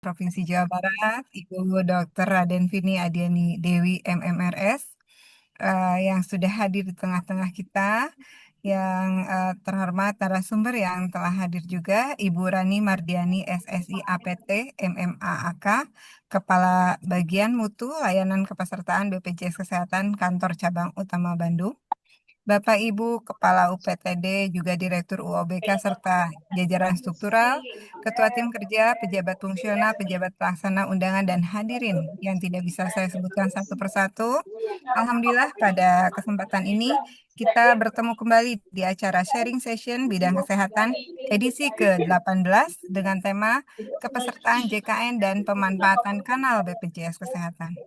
Provinsi Jawa Barat, Ibu Dr. Raden Vini Adiani Dewi MMRS, yang sudah hadir di tengah-tengah kita, yang terhormat narasumber yang telah hadir juga, Ibu Rani Mardiani SSI APT MMAAK, Kepala Bagian Mutu Layanan Kepesertaan BPJS Kesehatan Kantor Cabang Utama Bandung. Bapak Ibu Kepala UPTD, juga Direktur UOBK, serta jajaran struktural, Ketua Tim Kerja, pejabat fungsional, pejabat pelaksana undangan, dan hadirin yang tidak bisa saya sebutkan satu persatu. Alhamdulillah pada kesempatan ini kita bertemu kembali di acara sharing session bidang kesehatan edisi ke-18 dengan tema kepesertaan JKN dan pemanfaatan kanal BPJS Kesehatan.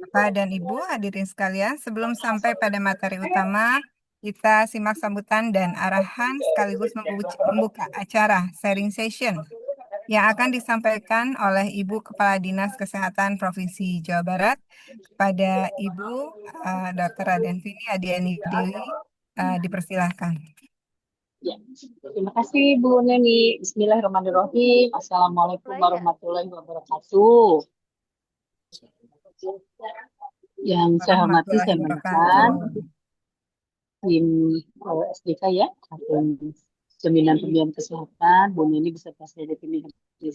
Bapak dan Ibu hadirin sekalian, sebelum sampai pada materi utama, kita simak sambutan dan arahan sekaligus membuka acara sharing session yang akan disampaikan oleh Ibu Kepala Dinas Kesehatan Provinsi Jawa Barat kepada Ibu Dr. Raden Vini Adiani Dewi. Dipersilahkan. Ya, terima kasih Bu Neni. Bismillahirrahmanirrahim. Assalamualaikum warahmatullahi wabarakatuh. Yang saya hormati, saya mengucapkan tim SDK ya, tim Jaminan Pembiayaan Kesehatan, Bu Neni beserta saya di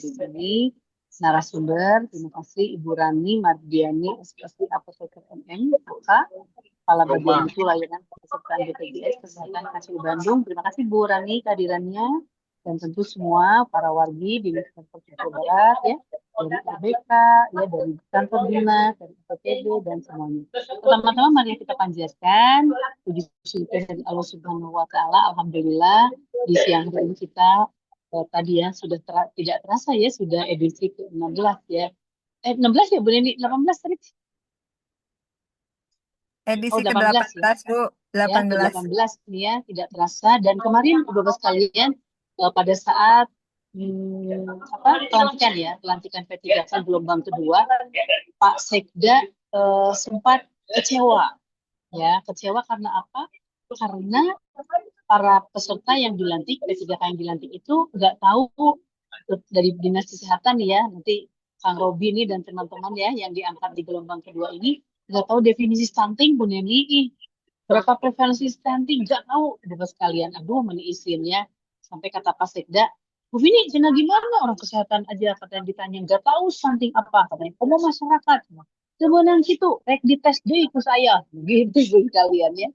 sini. Narasumber, terima kasih Ibu Rani Mardiani SPSI Apoteker MM, Kepala Bagian Mutu Layanan Kepesertaan BPJS Kesehatan Kasih Bandung. Terima kasih Bu Rani kehadirannya, dan tentu semua para wargi di Provinsi Jawa Barat ya, dari ABK, ya, dari kantor dinas, dari UPTD, dan semuanya. Pertama-tama mari kita panjatkan puji syukur dari Allah Subhanahu Wa Taala. Alhamdulillah di siang hari ini kita tadi ya sudah tidak terasa ya sudah edisi ke-16 ya. 16 ya Bu Neni, 18 tadi. Edisi 18 ya. ke-18 Bu, 18. Ya, ke-18 ini ya, tidak terasa. Dan kemarin Bapak sekalian pada saat pelantikan P3K gelombang kedua, Pak Sekda sempat kecewa. Ya, kecewa karena apa? Karena para peserta yang dilantik, P3K yang dilantik itu nggak tahu dari Dinas Kesehatan ya, nanti Kang Robi ini dan teman-teman ya yang diangkat di gelombang kedua ini nggak tahu definisi stunting Bu Neni, berapa prevalensi stunting nggak tahu Bapak sekalian. Aduh, meni izinnya sampai kata Pak Sekda, Bu Vini, jangan gimana orang kesehatan aja katanya ditanya nggak tahu stunting apa, katanya kamu masyarakat sebenarnya gitu, rek dites deh ikut saya gitu Bu sekalian ya.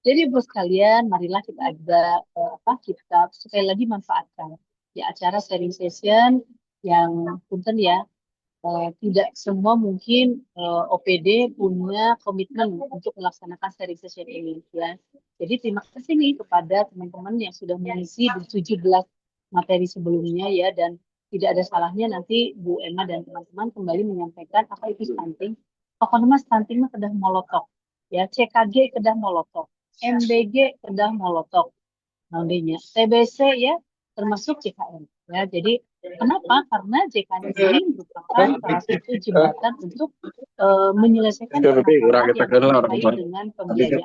Jadi bos sekalian, marilah kita ada kita sekali lagi manfaatkan di acara sharing session yang punten ya, tidak semua mungkin OPD punya komitmen untuk melaksanakan sharing session ini ya. Jadi terima kasih nih kepada teman-teman yang sudah mengisi di 17 materi sebelumnya ya, dan tidak ada salahnya nanti Bu Emma dan teman-teman kembali menyampaikan apa itu stunting. Pokoknya stunting mah kedah molotok ya, CKG kedah molotok, MBG kedah molotok, nantinya TBC ya, termasuk JKN ya. Jadi kenapa? Karena JKN ini merupakan salah satu jembatan untuk menyelesaikan permasalahan yang terkait dengan pembiayaan.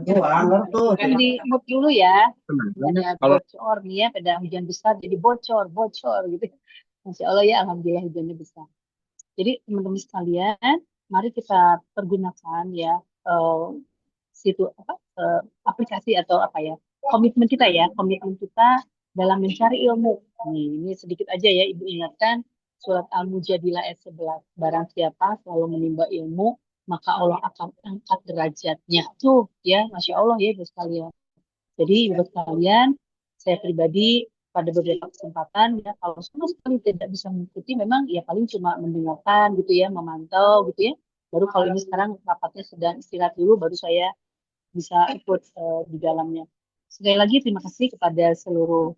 Jadi di mood dulu ya, ada bocor nih ya, pada hujan besar jadi bocor gitu. Masya Allah ya, alhamdulillah hujannya besar. Jadi teman-teman sekalian, mari kita pergunakan ya situ aplikasi atau komitmen kita ya, komitmen kita dalam mencari ilmu. Nih, ini sedikit aja ya Ibu ingatkan surat Al-Mujadilah ayat 11. Barang siapa selalu menimba ilmu, maka Allah akan angkat derajatnya. Tuh ya, Masya Allah ya Ibu sekalian. Jadi Ibu sekalian, saya pribadi pada beberapa kesempatan ya kalau sama sekali tidak bisa mengikuti, memang ya paling cuma mendengarkan gitu ya, memantau gitu ya. Baru kalau ini sekarang rapatnya sedang istirahat dulu, baru saya bisa ikut di dalamnya. Sekali lagi terima kasih kepada seluruh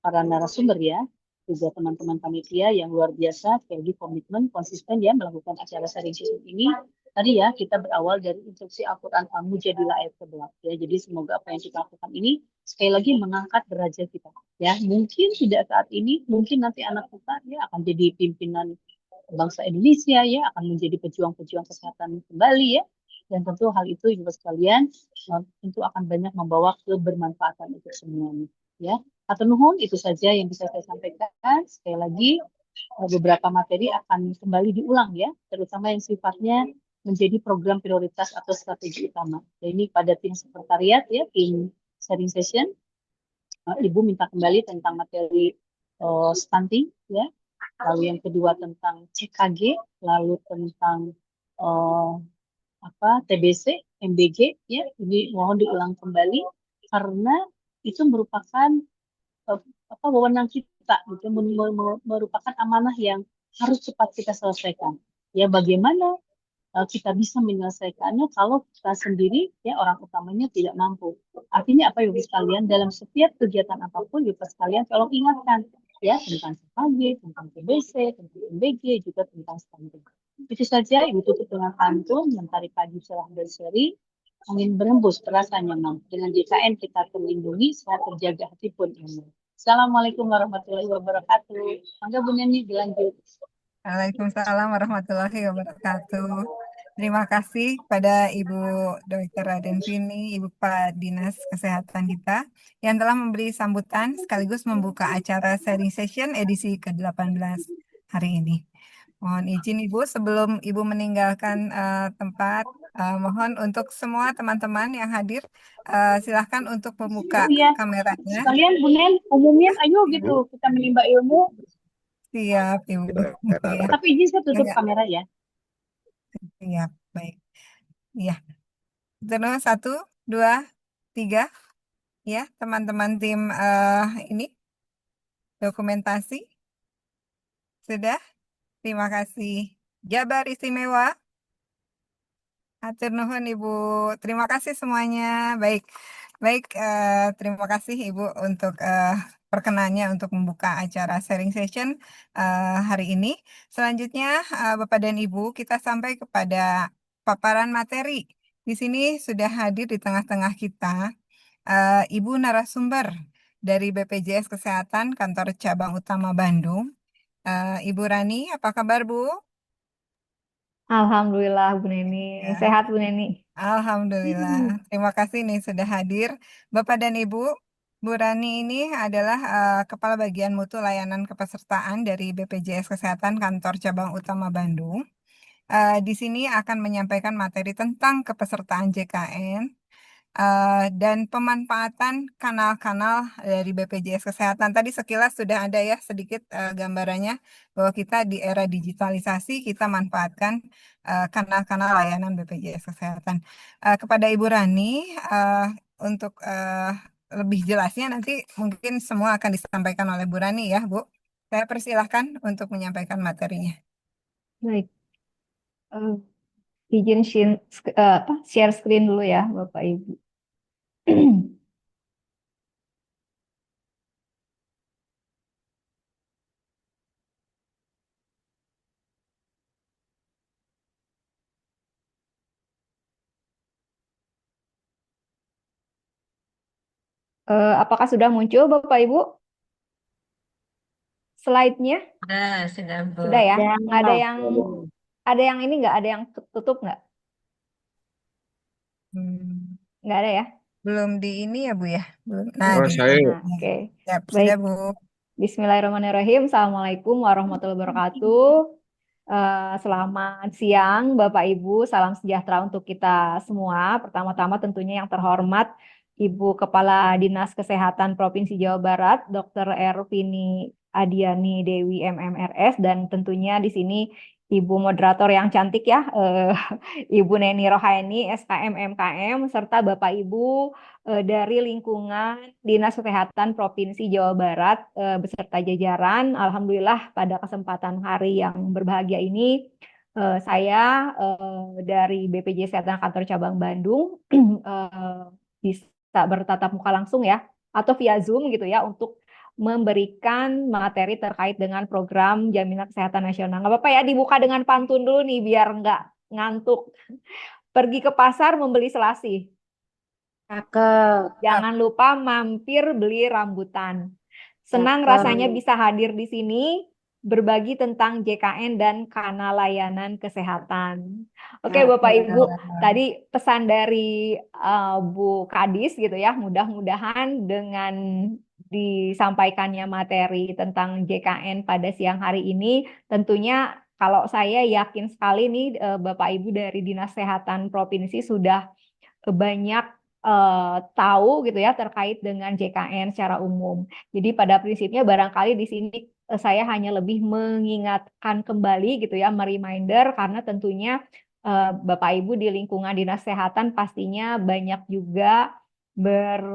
para narasumber ya, juga teman-teman panitia yang luar biasa, sekali lagi komitmen, konsisten ya melakukan acara sharing session ini. Tadi ya kita berawal dari instruksi Al-Quran Al-Mujadilah ayat 11 ya. Jadi semoga apa yang kita lakukan ini sekali lagi mengangkat derajat kita ya. Mungkin tidak saat ini, mungkin nanti anak kita ya akan jadi pimpinan bangsa Indonesia ya, akan menjadi pejuang-pejuang kesehatan kembali ya. Dan tentu hal itu juga sekalian tentu akan banyak membawa kebermanfaatan untuk semuanya ya. Atau nuhun, itu saja yang bisa saya sampaikan. Sekali lagi, beberapa materi akan kembali diulang ya, terutama yang sifatnya menjadi program prioritas atau strategi utama. Dan ini pada tim sekretariat ya, tim sharing session, Ibu minta kembali tentang materi stunting ya, lalu yang kedua tentang CKG, lalu tentang eh, TBC, MBG ya, ini mohon diulang kembali karena itu merupakan eh, wewenang kita gitu, merupakan amanah yang harus cepat kita selesaikan. Ya bagaimana kita bisa menyelesaikannya kalau kita sendiri ya orang utamanya tidak mampu. Artinya apa Ibu sekalian, dalam setiap kegiatan apapun Ibu sekalian tolong ingatkan ya tentang CKG, tentang TBC, tentang MBG, juga tentang stunting. Itu saja Ibu tutup dengan pantun Mentari Pagi Cerah Berseri. Angin berembus terasa nyaman. Dengan JKN kita terlindungi, sehat terjaga hati pun aman. Assalamualaikum warahmatullahi wabarakatuh. Mangga Bu Neni dilanjut. Waalaikumsalam warahmatullahi wabarakatuh. Terima kasih pada Ibu Dr. Raden Vini, Ibu Kepala Dinas Kesehatan kita yang telah memberi sambutan sekaligus membuka acara sharing session edisi ke-18 hari ini. Mohon izin Ibu sebelum Ibu meninggalkan tempat, mohon untuk semua teman-teman yang hadir, silahkan untuk membuka Oh iya, kameranya. sekalian Bu Nen, umumnya ayo gitu Ibu, kita menimba ilmu. siap Ibu. Ya, Tapi izin saya tutup ya, kamera ya. siap, baik. Ya, terus satu, dua, tiga, ya teman-teman tim ini dokumentasi sudah. Terima kasih. Jabar istimewa. Atur nuhun Ibu. Terima kasih semuanya. Baik, baik. Terima kasih Ibu untuk perkenannya untuk membuka acara sharing session hari ini. Selanjutnya, Bapak dan Ibu, kita sampai kepada paparan materi. Di sini sudah hadir di tengah-tengah kita Ibu narasumber dari BPJS Kesehatan Kantor Cabang Utama Bandung. Ibu Rani, apa kabar Bu? Alhamdulillah Bu Neni, Ya. sehat Bu Neni. Alhamdulillah. Terima kasih nih sudah hadir. Bapak dan Ibu, Bu Rani ini adalah Kepala Bagian Mutu Layanan Kepesertaan dari BPJS Kesehatan Kantor Cabang Utama Bandung. Di sini akan menyampaikan materi tentang kepesertaan JKN dan pemanfaatan kanal-kanal dari BPJS Kesehatan. Tadi sekilas sudah ada ya sedikit gambarannya bahwa kita di era digitalisasi kita manfaatkan kanal-kanal layanan BPJS Kesehatan. Kepada Ibu Rani untuk lebih jelasnya nanti mungkin semua akan disampaikan oleh Bu Rani ya, Bu. Saya persilahkan untuk menyampaikan materinya. Baik, eh, izin share screen dulu ya Bapak Ibu. Apakah sudah muncul Bapak Ibu slide-nya? Sudah, Bu. Sudah ya? Ya, Ada yang ini nggak? Ada yang tutup nggak? Hmm, Nggak ada ya? belum di ini ya, Bu ya? Belum. Nah, Oh, di saya Nah, ya. oke. Siap, Baik. sudah, Bu. Bismillahirrahmanirrahim. Assalamualaikum warahmatullahi wabarakatuh. Selamat siang Bapak Ibu, salam sejahtera untuk kita semua. Pertama-tama tentunya yang terhormat Ibu Kepala Dinas Kesehatan Provinsi Jawa Barat, Dr. Ervini Adiani Dewi MMRS, dan tentunya di sini Ibu moderator yang cantik ya, Ibu Neni Rohaini SKM MKM, serta Bapak Ibu dari lingkungan Dinas Kesehatan Provinsi Jawa Barat beserta jajaran. Alhamdulillah pada kesempatan hari yang berbahagia ini saya dari BPJS Kesehatan Kantor Cabang Bandung bisa bertatap muka langsung ya atau via Zoom gitu ya untuk memberikan materi terkait dengan program Jaminan Kesehatan Nasional. Nggak apa-apa ya dibuka dengan pantun dulu nih biar nggak ngantuk. Pergi ke pasar membeli selasih. Cakep. Jangan lupa mampir beli rambutan. Senang Cakep. rasanya bisa hadir di sini berbagi tentang JKN dan kanal layanan kesehatan. Oke, Bapak Ibu, tadi pesan dari Bu Kadis gitu ya, mudah-mudahan dengan disampaikannya materi tentang JKN pada siang hari ini. Tentunya kalau saya yakin sekali nih Bapak Ibu dari Dinas Kesehatan Provinsi sudah banyak tahu gitu ya terkait dengan JKN secara umum. Jadi pada prinsipnya barangkali di sini saya hanya lebih mengingatkan kembali gitu ya, mereminder karena tentunya Bapak Ibu di lingkungan Dinas Kesehatan pastinya banyak juga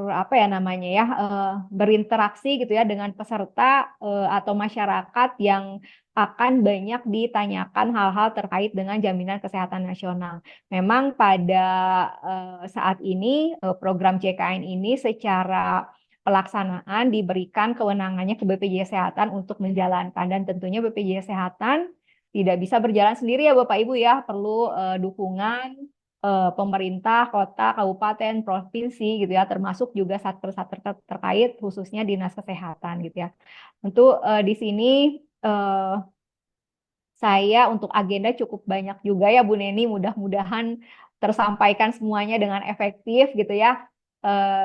apa ya namanya ya berinteraksi gitu ya dengan peserta atau masyarakat yang akan banyak ditanyakan hal-hal terkait dengan jaminan kesehatan nasional. Memang pada saat ini program JKN ini secara pelaksanaan diberikan kewenangannya ke BPJS Kesehatan untuk menjalankan dan tentunya BPJS Kesehatan tidak bisa berjalan sendiri ya Bapak Ibu ya, perlu dukungan pemerintah, kota, kabupaten, provinsi gitu ya, termasuk juga satker-satker terkait khususnya Dinas Kesehatan gitu ya. Tentu di sini eh, saya untuk agenda cukup banyak juga ya Bu Neni, mudah-mudahan tersampaikan semuanya dengan efektif gitu ya.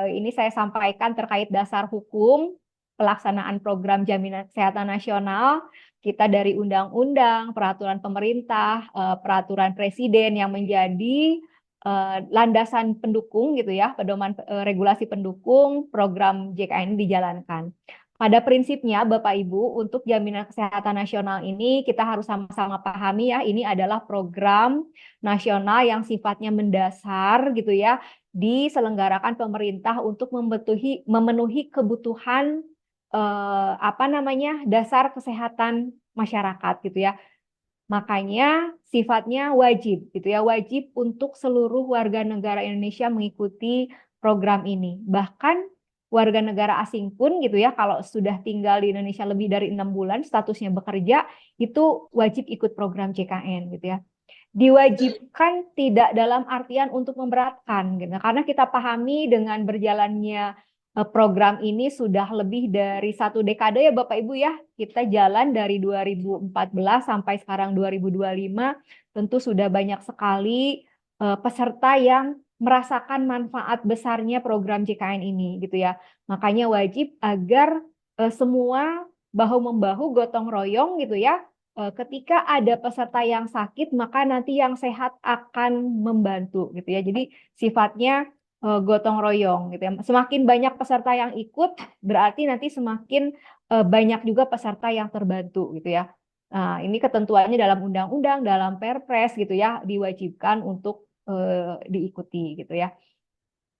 Ini saya sampaikan terkait dasar hukum pelaksanaan program jaminan kesehatan nasional. Kita dari undang-undang, peraturan pemerintah, peraturan presiden yang menjadi landasan pendukung gitu ya, pedoman regulasi pendukung program JKN ini dijalankan. Pada prinsipnya, Bapak Ibu, untuk jaminan kesehatan nasional ini kita harus sama-sama pahami ya, ini adalah program nasional yang sifatnya mendasar gitu ya, diselenggarakan pemerintah untuk memenuhi kebutuhan apa namanya dasar kesehatan masyarakat gitu ya. Makanya sifatnya wajib gitu ya, wajib untuk seluruh warga negara Indonesia mengikuti program ini. Bahkan warga negara asing pun gitu ya, kalau sudah tinggal di Indonesia lebih dari 6 bulan, statusnya bekerja, itu wajib ikut program JKN gitu ya. Diwajibkan tidak dalam artian untuk memberatkan gitu. Karena kita pahami dengan berjalannya program ini sudah lebih dari 1 dekade ya Bapak Ibu ya. Kita jalan dari 2014 sampai sekarang 2025, tentu sudah banyak sekali peserta yang merasakan manfaat besarnya program JKN ini gitu ya. Makanya wajib agar semua bahu-membahu gotong royong gitu ya. Ketika ada peserta yang sakit, maka nanti yang sehat akan membantu gitu ya. Jadi sifatnya gotong royong gitu ya. Semakin banyak peserta yang ikut, berarti nanti semakin banyak juga peserta yang terbantu gitu ya. Nah, ini ketentuannya dalam undang-undang, dalam Perpres gitu ya, diwajibkan untuk diikuti gitu ya.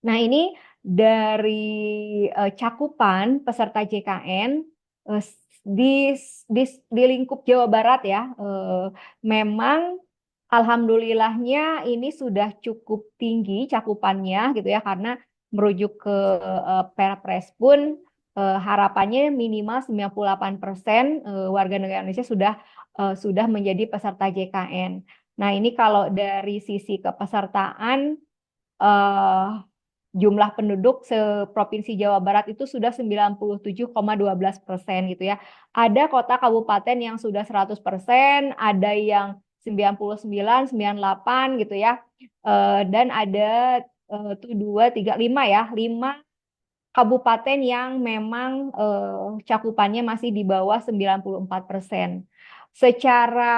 Nah, ini dari cakupan peserta JKN eh, di lingkup Jawa Barat ya, memang alhamdulillahnya ini sudah cukup tinggi cakupannya gitu ya, karena merujuk ke Perpres pun harapannya minimal 98% warga negara Indonesia sudah menjadi peserta JKN. Nah, ini kalau dari sisi kepesertaan eh, jumlah penduduk seprovinsi Jawa Barat itu sudah 97,12% gitu ya. Ada kota kabupaten yang sudah 100%, ada yang 99, 98 gitu ya. Dan ada tuh 2, 3, 5 ya, 5 kabupaten yang memang cakupannya masih di bawah 94%. Secara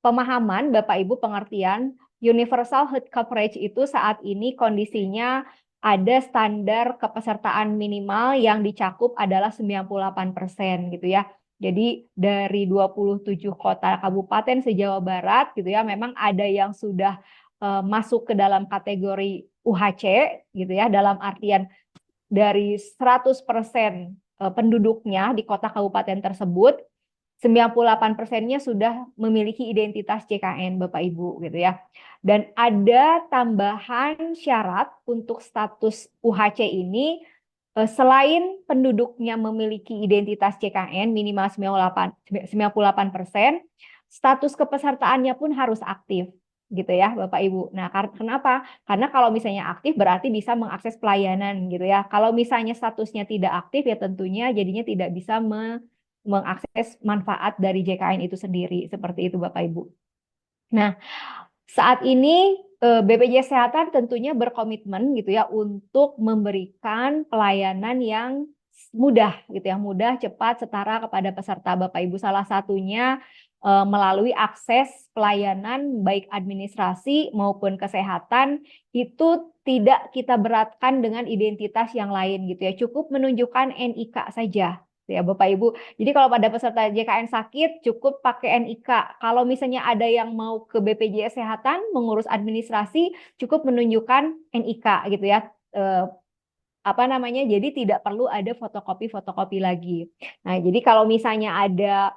pemahaman Bapak Ibu pengertian, universal health coverage itu saat ini kondisinya ada standar kepesertaan minimal yang dicakup adalah 98% gitu ya. Jadi dari 27 kota kabupaten se-Jawa Barat gitu ya, memang ada yang sudah masuk ke dalam kategori UHC gitu ya, dalam artian dari 100% penduduknya di kota kabupaten tersebut, 98%-nya sudah memiliki identitas JKN Bapak Ibu gitu ya. Dan ada tambahan syarat untuk status UHC ini selain penduduknya memiliki identitas JKN minimal 98%, status kepesertaannya pun harus aktif gitu ya Bapak Ibu. Nah, kenapa? Karena kalau misalnya aktif berarti bisa mengakses pelayanan gitu ya. Kalau misalnya statusnya tidak aktif ya tentunya jadinya tidak bisa mengakses manfaat dari JKN itu sendiri. Seperti itu Bapak Ibu. Nah, saat ini BPJS Kesehatan tentunya berkomitmen gitu ya untuk memberikan pelayanan yang mudah gitu ya, mudah, cepat, setara kepada peserta Bapak Ibu. Salah satunya melalui akses pelayanan baik administrasi maupun kesehatan itu tidak kita beratkan dengan identitas yang lain gitu ya. Cukup menunjukkan NIK saja ya Bapak Ibu. Jadi kalau pada peserta JKN sakit cukup pakai NIK. Kalau misalnya ada yang mau ke BPJS Kesehatan mengurus administrasi cukup menunjukkan NIK gitu ya. Apa namanya? Jadi tidak perlu ada fotokopi lagi. Nah, jadi kalau misalnya ada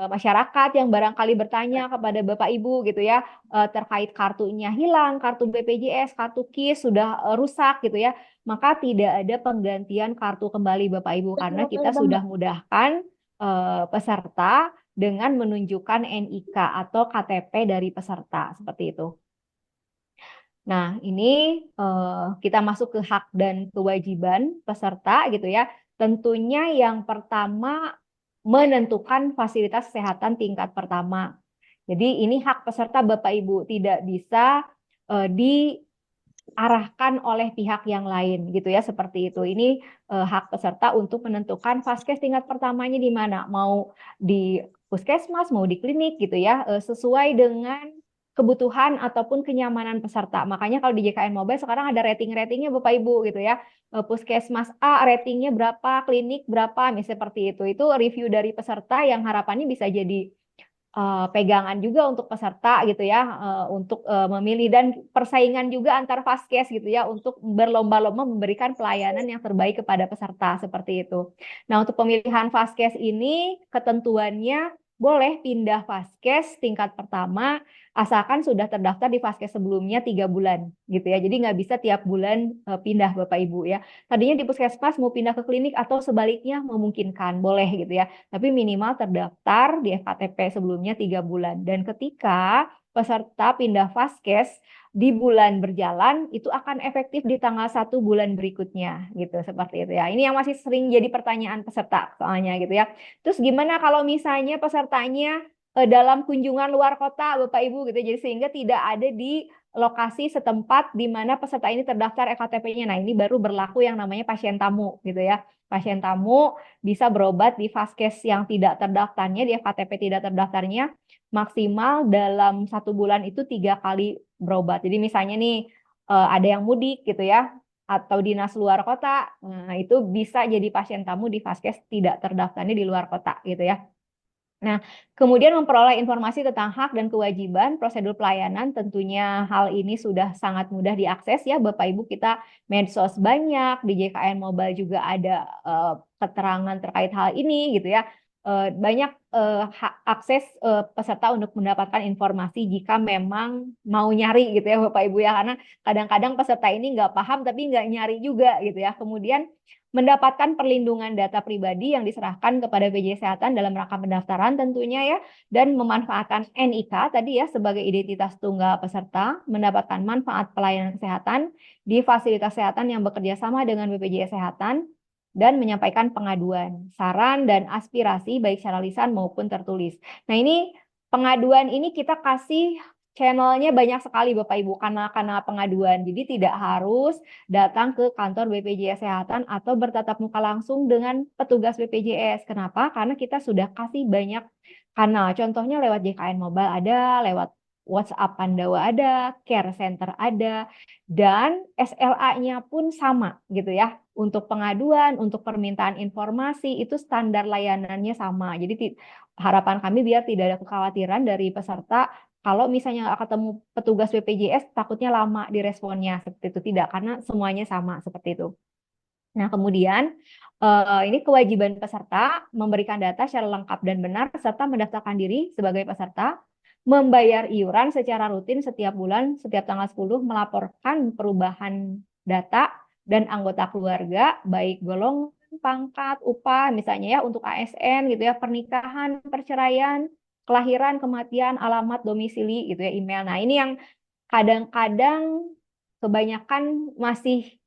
masyarakat yang barangkali bertanya kepada Bapak Ibu gitu ya terkait kartunya hilang, kartu BPJS, kartu KIS sudah rusak gitu ya, maka tidak ada penggantian kartu kembali Bapak Ibu karena kita sudah mudahkan peserta dengan menunjukkan NIK atau KTP dari peserta seperti itu. Nah, ini kita masuk ke hak dan kewajiban peserta gitu ya. Tentunya yang pertama menentukan fasilitas kesehatan tingkat pertama. Jadi ini hak peserta Bapak Ibu tidak bisa diarahkan oleh pihak yang lain gitu ya seperti itu. Ini hak peserta untuk menentukan vaskes tingkat pertamanya di mana, mau di puskesmas, mau di klinik gitu ya, sesuai dengan kebutuhan ataupun kenyamanan peserta. Makanya kalau di JKN Mobile sekarang ada rating-ratingnya Bapak Ibu gitu ya. Puskesmas A ratingnya berapa, klinik berapa, misalnya seperti itu. Itu review dari peserta yang harapannya bisa jadi pegangan juga untuk peserta gitu ya, untuk memilih dan persaingan juga antar vaskes gitu ya, untuk berlomba-lomba memberikan pelayanan yang terbaik kepada peserta seperti itu. Nah, untuk pemilihan vaskes ini ketentuannya boleh pindah vaskes tingkat pertama asalkan sudah terdaftar di vaskes sebelumnya 3 bulan gitu ya. Jadi nggak bisa tiap bulan pindah Bapak Ibu ya. Tadinya di puskesmas mau pindah ke klinik atau sebaliknya memungkinkan, boleh gitu ya. Tapi minimal terdaftar di FKTP sebelumnya 3 bulan. Dan ketika peserta pindah vaskes di bulan berjalan, itu akan efektif di tanggal 1 bulan berikutnya, gitu seperti itu ya. Ini yang masih sering jadi pertanyaan peserta soalnya gitu ya. Terus gimana kalau misalnya pesertanya dalam kunjungan luar kota, Bapak Ibu gitu, jadi sehingga tidak ada di lokasi setempat di mana peserta ini terdaftar EKTP-nya. Nah, ini baru berlaku yang namanya pasien tamu gitu ya. Pasien tamu bisa berobat di vaskes yang tidak terdaftarnya, di FKTP tidak terdaftarnya, maksimal dalam 1 bulan itu 3 kali berobat. Jadi misalnya nih ada yang mudik gitu ya, atau dinas luar kota, nah, itu bisa jadi pasien tamu di vaskes tidak terdaftarnya di luar kota gitu ya. Nah, kemudian memperoleh informasi tentang hak dan kewajiban prosedur pelayanan, tentunya hal ini sudah sangat mudah diakses ya Bapak Ibu, kita medsos banyak, di JKN Mobile juga ada keterangan terkait hal ini gitu ya. Banyak akses peserta untuk mendapatkan informasi jika memang mau nyari gitu ya Bapak Ibu ya, karena kadang-kadang peserta ini nggak paham tapi nggak nyari juga gitu ya. Kemudian mendapatkan perlindungan data pribadi yang diserahkan kepada BPJS Kesehatan dalam rangka pendaftaran tentunya ya, dan memanfaatkan NIK tadi ya sebagai identitas tunggal peserta, mendapatkan manfaat pelayanan kesehatan di fasilitas kesehatan yang bekerja sama dengan BPJS Kesehatan, dan menyampaikan pengaduan, saran, dan aspirasi baik secara lisan maupun tertulis. Nah, ini pengaduan ini kita kasih channelnya banyak sekali Bapak Ibu karena pengaduan. Jadi tidak harus datang ke kantor BPJS Kesehatan atau bertatap muka langsung dengan petugas BPJS. Kenapa? Karena kita sudah kasih banyak kanal. Contohnya lewat JKN Mobile ada, lewat WhatsApp Pandawa ada, Care Center ada, dan SLA-nya pun sama gitu ya. Untuk pengaduan, untuk permintaan informasi, itu standar layanannya sama. Jadi harapan kami biar tidak ada kekhawatiran dari peserta kalau misalnya nggak ketemu petugas BPJS, takutnya lama diresponnya seperti itu. Tidak, karena semuanya sama seperti itu. Nah, kemudian ini kewajiban peserta memberikan data secara lengkap dan benar serta mendaftarkan diri sebagai peserta, membayar iuran secara rutin setiap bulan, setiap tanggal 10, melaporkan perubahan data dan anggota keluarga, baik golongan, pangkat, upah, misalnya ya untuk ASN gitu ya, pernikahan, perceraian, kelahiran, kematian, alamat, domisili gitu ya, email. Nah, ini yang kadang-kadang kebanyakan masih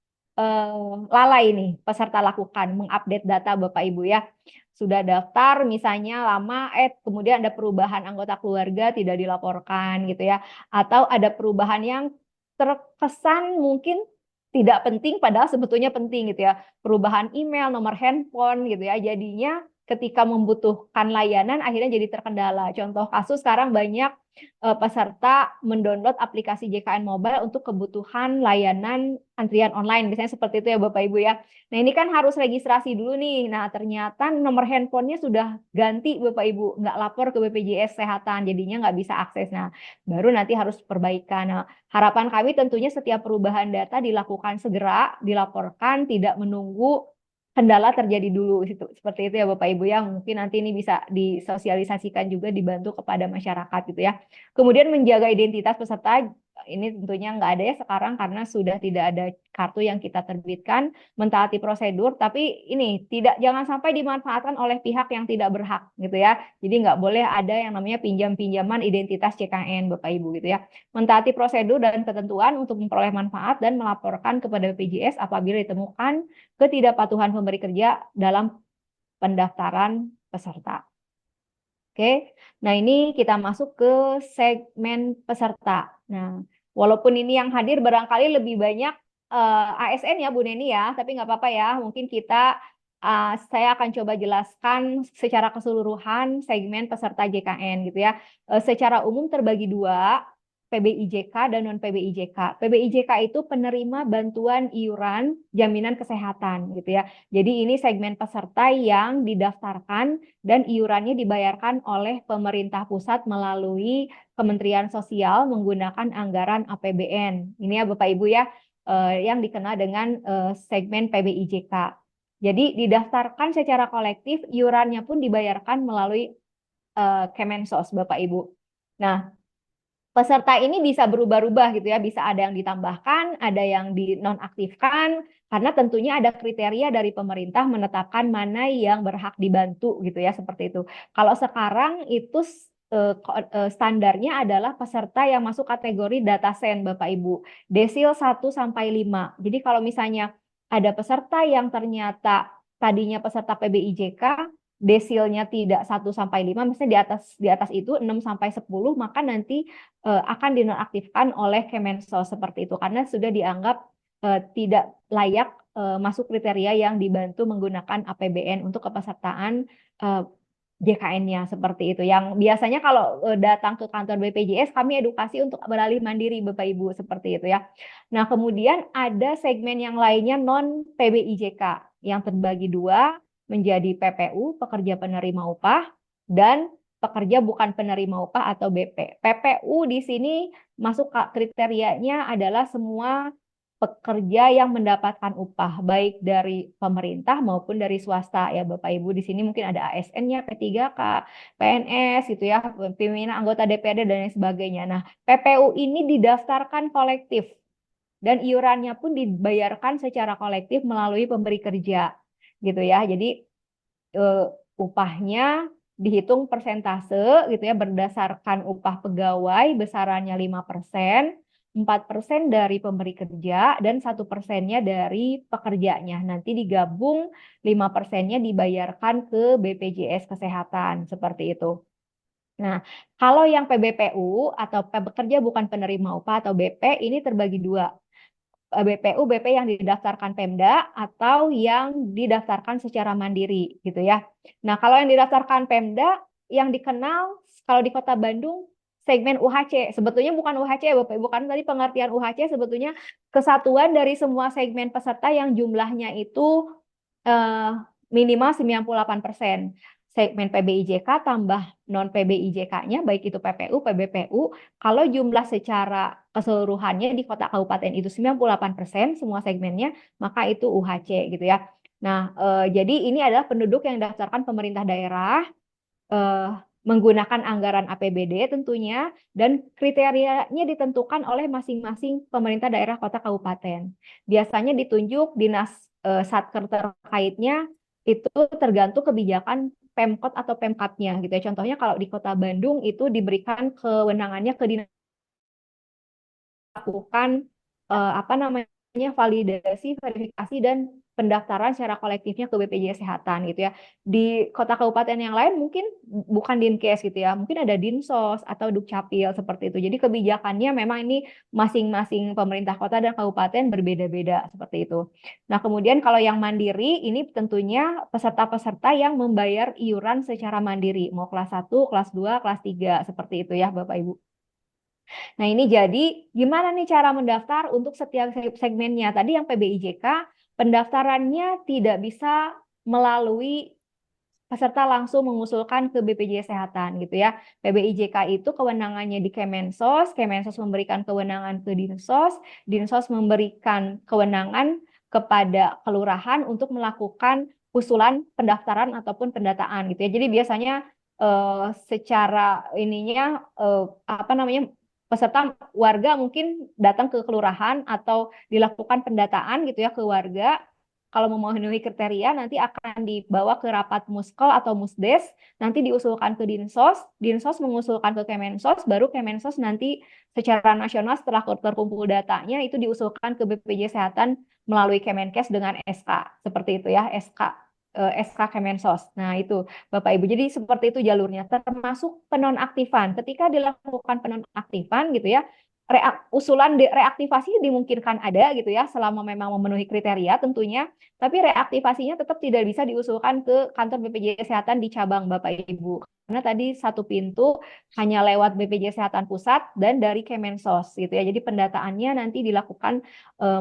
lalai nih peserta lakukan mengupdate data Bapak Ibu ya. Sudah daftar misalnya lama, kemudian ada perubahan anggota keluarga tidak dilaporkan gitu ya. Atau ada perubahan yang terkesan mungkin tidak penting padahal sebetulnya penting gitu ya. Perubahan email, nomor handphone gitu ya. Jadinya ketika membutuhkan layanan akhirnya jadi terkendala. Contoh kasus sekarang banyak peserta mendownload aplikasi JKN Mobile untuk kebutuhan layanan antrian online. Misalnya seperti itu ya Bapak Ibu ya. Nah ini kan harus registrasi dulu nih. Nah ternyata nomor handphonenya sudah ganti Bapak Ibu. Nggak lapor ke BPJS Kesehatan. Jadinya nggak bisa akses. Nah baru nanti harus perbaikan. Nah, harapan kami tentunya setiap perubahan data dilakukan segera, dilaporkan, tidak menunggu kendala terjadi dulu. Seperti itu ya Bapak Ibu ya. Mungkin nanti ini bisa disosialisasikan juga dibantu kepada masyarakat gitu ya. Kemudian menjaga identitas peserta ini tentunya nggak ada ya sekarang karena sudah tidak ada kartu yang kita terbitkan, mentaati prosedur, tapi ini jangan sampai dimanfaatkan oleh pihak yang tidak berhak gitu ya. Jadi nggak boleh ada yang namanya pinjam-pinjaman identitas CKN Bapak Ibu gitu ya. Mentaati prosedur dan ketentuan untuk memperoleh manfaat dan melaporkan kepada BPJS apabila ditemukan ketidakpatuhan pemberi kerja dalam pendaftaran peserta. Oke, nah ini kita masuk ke segmen peserta. Nah, walaupun ini yang hadir barangkali lebih banyak ASN ya Bu Neni ya, tapi nggak apa-apa ya. Mungkin saya akan coba jelaskan secara keseluruhan segmen peserta JKN gitu ya. Secara umum terbagi dua, PBIJK dan non PBIJK. PBIJK itu penerima bantuan iuran jaminan kesehatan gitu ya. Jadi ini segmen peserta yang didaftarkan dan iurannya dibayarkan oleh pemerintah pusat melalui Kementerian Sosial menggunakan anggaran APBN. Ini ya Bapak Ibu ya, yang dikenal dengan segmen PBIJK. Jadi didaftarkan secara kolektif, iurannya pun dibayarkan melalui Kemensos Bapak Ibu. Nah, peserta ini bisa berubah-ubah gitu ya, bisa ada yang ditambahkan, ada yang dinonaktifkan, karena tentunya ada kriteria dari pemerintah menetapkan mana yang berhak dibantu gitu ya, seperti itu. Kalau sekarang itu standarnya adalah peserta yang masuk kategori data sen Bapak Ibu, desil 1 sampai 5. Jadi kalau misalnya ada peserta yang ternyata tadinya peserta PBIJK desilnya tidak 1 sampai 5, misalnya di atas itu 6 sampai 10, maka nanti akan dinonaktifkan oleh Kemensos seperti itu karena sudah dianggap tidak layak masuk kriteria yang dibantu menggunakan APBN untuk kepesertaan JKN-nya seperti itu. Yang biasanya kalau datang ke kantor BPJS kami edukasi untuk beralih mandiri Bapak Ibu seperti itu ya. Nah, kemudian ada segmen yang lainnya non PBIJK yang terbagi dua menjadi PPU, pekerja penerima upah, dan pekerja bukan penerima upah atau BP. PPU di sini masuk kriterianya adalah semua pekerja yang mendapatkan upah baik dari pemerintah maupun dari swasta ya Bapak Ibu. Di sini mungkin ada ASN-nya, P3K, PNS gitu ya, pimpinan anggota DPRD dan lain sebagainya. Nah, PPU ini didaftarkan kolektif dan iurannya pun dibayarkan secara kolektif melalui pemberi kerja gitu ya. Jadi upahnya dihitung persentase gitu ya berdasarkan upah pegawai besarannya 5%, 4% dari pemberi kerja dan 1%-nya dari pekerjanya. Nanti digabung 5%-nya dibayarkan ke BPJS Kesehatan seperti itu. Nah, kalau yang PBPU atau pekerja bukan penerima upah atau BP ini terbagi dua. BPU, BP yang didaftarkan Pemda atau yang didaftarkan secara mandiri gitu ya. Nah, kalau yang didaftarkan Pemda yang dikenal kalau di Kota Bandung segmen UHC. Sebetulnya bukan UHC Bapak Ibu, karena tadi pengertian UHC sebetulnya kesatuan dari semua segmen peserta yang jumlahnya itu minimal 98%. Segmen PBIJK tambah non PBIJK-nya baik itu PPU, PBPU, kalau jumlah secara keseluruhannya di kota kabupaten itu 98% semua segmennya, maka itu UHC gitu ya. Nah, jadi ini adalah penduduk yang didaftarkan pemerintah daerah menggunakan anggaran APBD tentunya dan kriterianya ditentukan oleh masing-masing pemerintah daerah kota kabupaten. Biasanya ditunjuk dinas satker terkaitnya itu tergantung kebijakan Pemkot atau Pemkatnya gitu ya. Contohnya kalau di Kota Bandung itu diberikan kewenangannya ke dinas melakukan apa namanya validasi, verifikasi dan pendaftaran secara kolektifnya ke BPJS Kesehatan gitu ya. Di kota kabupaten yang lain mungkin bukan Dinkes gitu ya, mungkin ada Dinsos atau Dukcapil seperti itu. Jadi kebijakannya memang ini masing-masing pemerintah kota dan kabupaten berbeda-beda seperti itu. Nah, kemudian kalau yang mandiri ini tentunya peserta-peserta yang membayar iuran secara mandiri, mau kelas 1, kelas 2, kelas 3 seperti itu ya Bapak Ibu. Nah, ini jadi gimana nih cara mendaftar untuk setiap segmennya? Tadi yang PBIJK pendaftarannya tidak bisa melalui peserta langsung mengusulkan ke BPJS Kesehatan gitu ya. PBIJK itu kewenangannya di Kemensos, Kemensos memberikan kewenangan ke Dinsos, Dinsos memberikan kewenangan kepada kelurahan untuk melakukan usulan pendaftaran ataupun pendataan gitu ya. Jadi biasanya secara ininya apa namanya peserta warga mungkin datang ke kelurahan atau dilakukan pendataan gitu ya ke warga. Kalau memenuhi kriteria nanti akan dibawa ke rapat Muskel atau Musdes, nanti diusulkan ke Dinsos, Dinsos mengusulkan ke Kemensos, baru Kemensos nanti secara nasional setelah terkumpul datanya itu diusulkan ke BPJS Kesehatan melalui Kemenkes dengan SK, seperti itu ya, SK Kemensos. Nah, itu Bapak Ibu. Jadi seperti itu jalurnya, termasuk penonaktifan. Ketika dilakukan penonaktifan gitu ya, usulan reaktivasi dimungkinkan ada gitu ya, selama memang memenuhi kriteria tentunya, tapi reaktivasinya tetap tidak bisa diusulkan ke kantor BPJS Kesehatan di cabang Bapak Ibu. Karena tadi satu pintu hanya lewat BPJS Kesehatan Pusat dan dari Kemensos gitu ya. Jadi pendataannya nanti dilakukan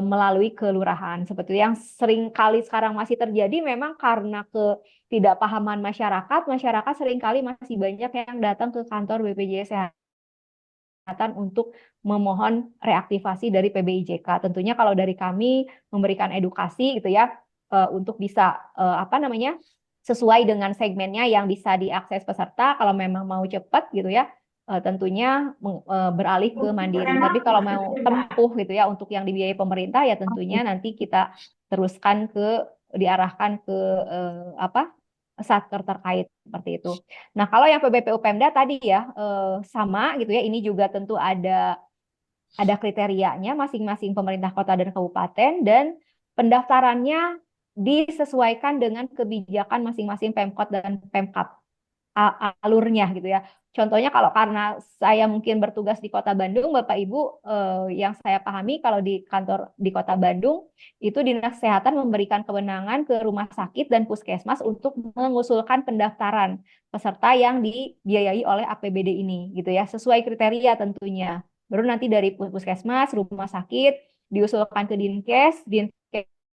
melalui kelurahan. Seperti yang sering kali sekarang masih terjadi memang karena ketidakpahaman masyarakat, masyarakat seringkali masih banyak yang datang ke kantor BPJS Kesehatan untuk memohon reaktivasi dari PBIJK. Tentunya kalau dari kami memberikan edukasi gitu ya untuk bisa apa namanya sesuai dengan segmennya yang bisa diakses peserta. Kalau memang mau cepat gitu ya, tentunya beralih ke mandiri. Tapi kalau mau tempuh gitu ya untuk yang dibiayai pemerintah ya tentunya nanti kita teruskan diarahkan ke apa satker terkait seperti itu. Nah, kalau yang PBPU Pemda tadi ya sama gitu ya. Ini juga tentu ada kriterianya masing-masing pemerintah kota dan kabupaten dan pendaftarannya disesuaikan dengan kebijakan masing-masing Pemkot dan Pemkap alurnya gitu ya. Contohnya kalau karena saya mungkin bertugas di Kota Bandung, Bapak Ibu, yang saya pahami kalau di kantor di Kota Bandung itu Dinas Kesehatan memberikan kewenangan ke rumah sakit dan puskesmas untuk mengusulkan pendaftaran peserta yang dibiayai oleh APBD ini gitu ya, sesuai kriteria tentunya. Baru nanti dari puskesmas, rumah sakit diusulkan ke Dinkes, Dinkes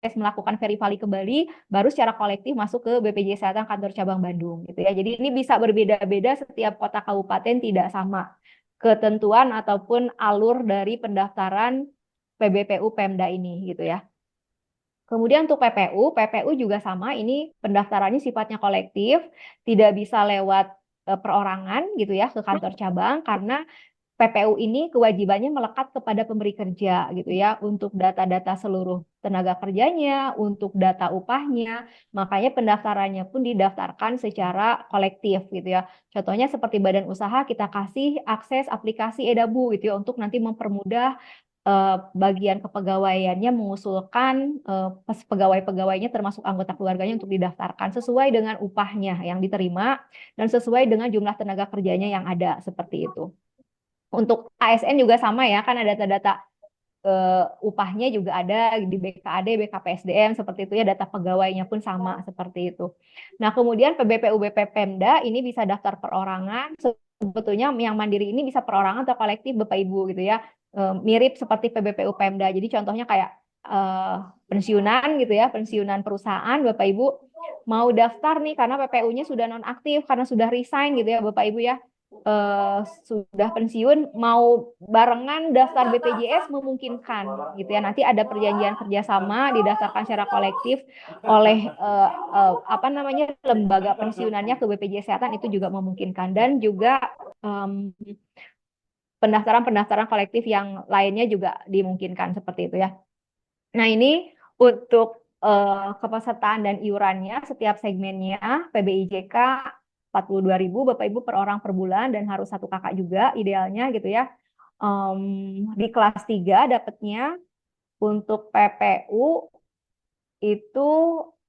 melakukan verifali kembali, baru secara kolektif masuk ke BPJS Kesehatan kantor cabang Bandung gitu ya. Jadi ini bisa berbeda-beda setiap kota kabupaten, tidak sama ketentuan ataupun alur dari pendaftaran PBPU Pemda ini gitu ya. Kemudian untuk PPU juga sama, ini pendaftarannya sifatnya kolektif, tidak bisa lewat perorangan gitu ya ke kantor cabang karena PPU ini kewajibannya melekat kepada pemberi kerja gitu ya untuk data-data seluruh tenaga kerjanya, untuk data upahnya. Makanya pendaftarannya pun didaftarkan secara kolektif gitu ya. Contohnya seperti badan usaha kita kasih akses aplikasi Edabu gitu ya untuk nanti mempermudah bagian kepegawaiannya mengusulkan pegawai-pegawainya termasuk anggota keluarganya untuk didaftarkan sesuai dengan upahnya yang diterima dan sesuai dengan jumlah tenaga kerjanya yang ada seperti itu. Untuk ASN juga sama ya, kan ada data-data upahnya juga ada di BKAD, BKPSDM seperti itu ya, data pegawainya pun sama seperti itu. Nah, kemudian PBPU BP Pemda ini bisa daftar perorangan, sebetulnya yang mandiri ini bisa perorangan atau kolektif Bapak Ibu gitu ya. Mirip seperti PBPU Pemda. Jadi contohnya kayak pensiunan gitu ya, pensiunan perusahaan Bapak Ibu mau daftar nih karena PPU-nya sudah nonaktif karena sudah resign gitu ya Bapak Ibu ya. Sudah pensiun mau barengan daftar BPJS memungkinkan gitu ya, nanti ada perjanjian kerjasama didaftarkan secara kolektif oleh apa namanya lembaga pensiunannya ke BPJS Kesehatan itu juga memungkinkan dan juga pendaftaran kolektif yang lainnya juga dimungkinkan seperti itu ya. Nah, ini untuk kepesertaan dan iurannya setiap segmennya PBIJK 42.000 Bapak Ibu per orang per bulan dan harus satu kakak juga idealnya gitu ya. Di kelas 3 dapatnya untuk PPU itu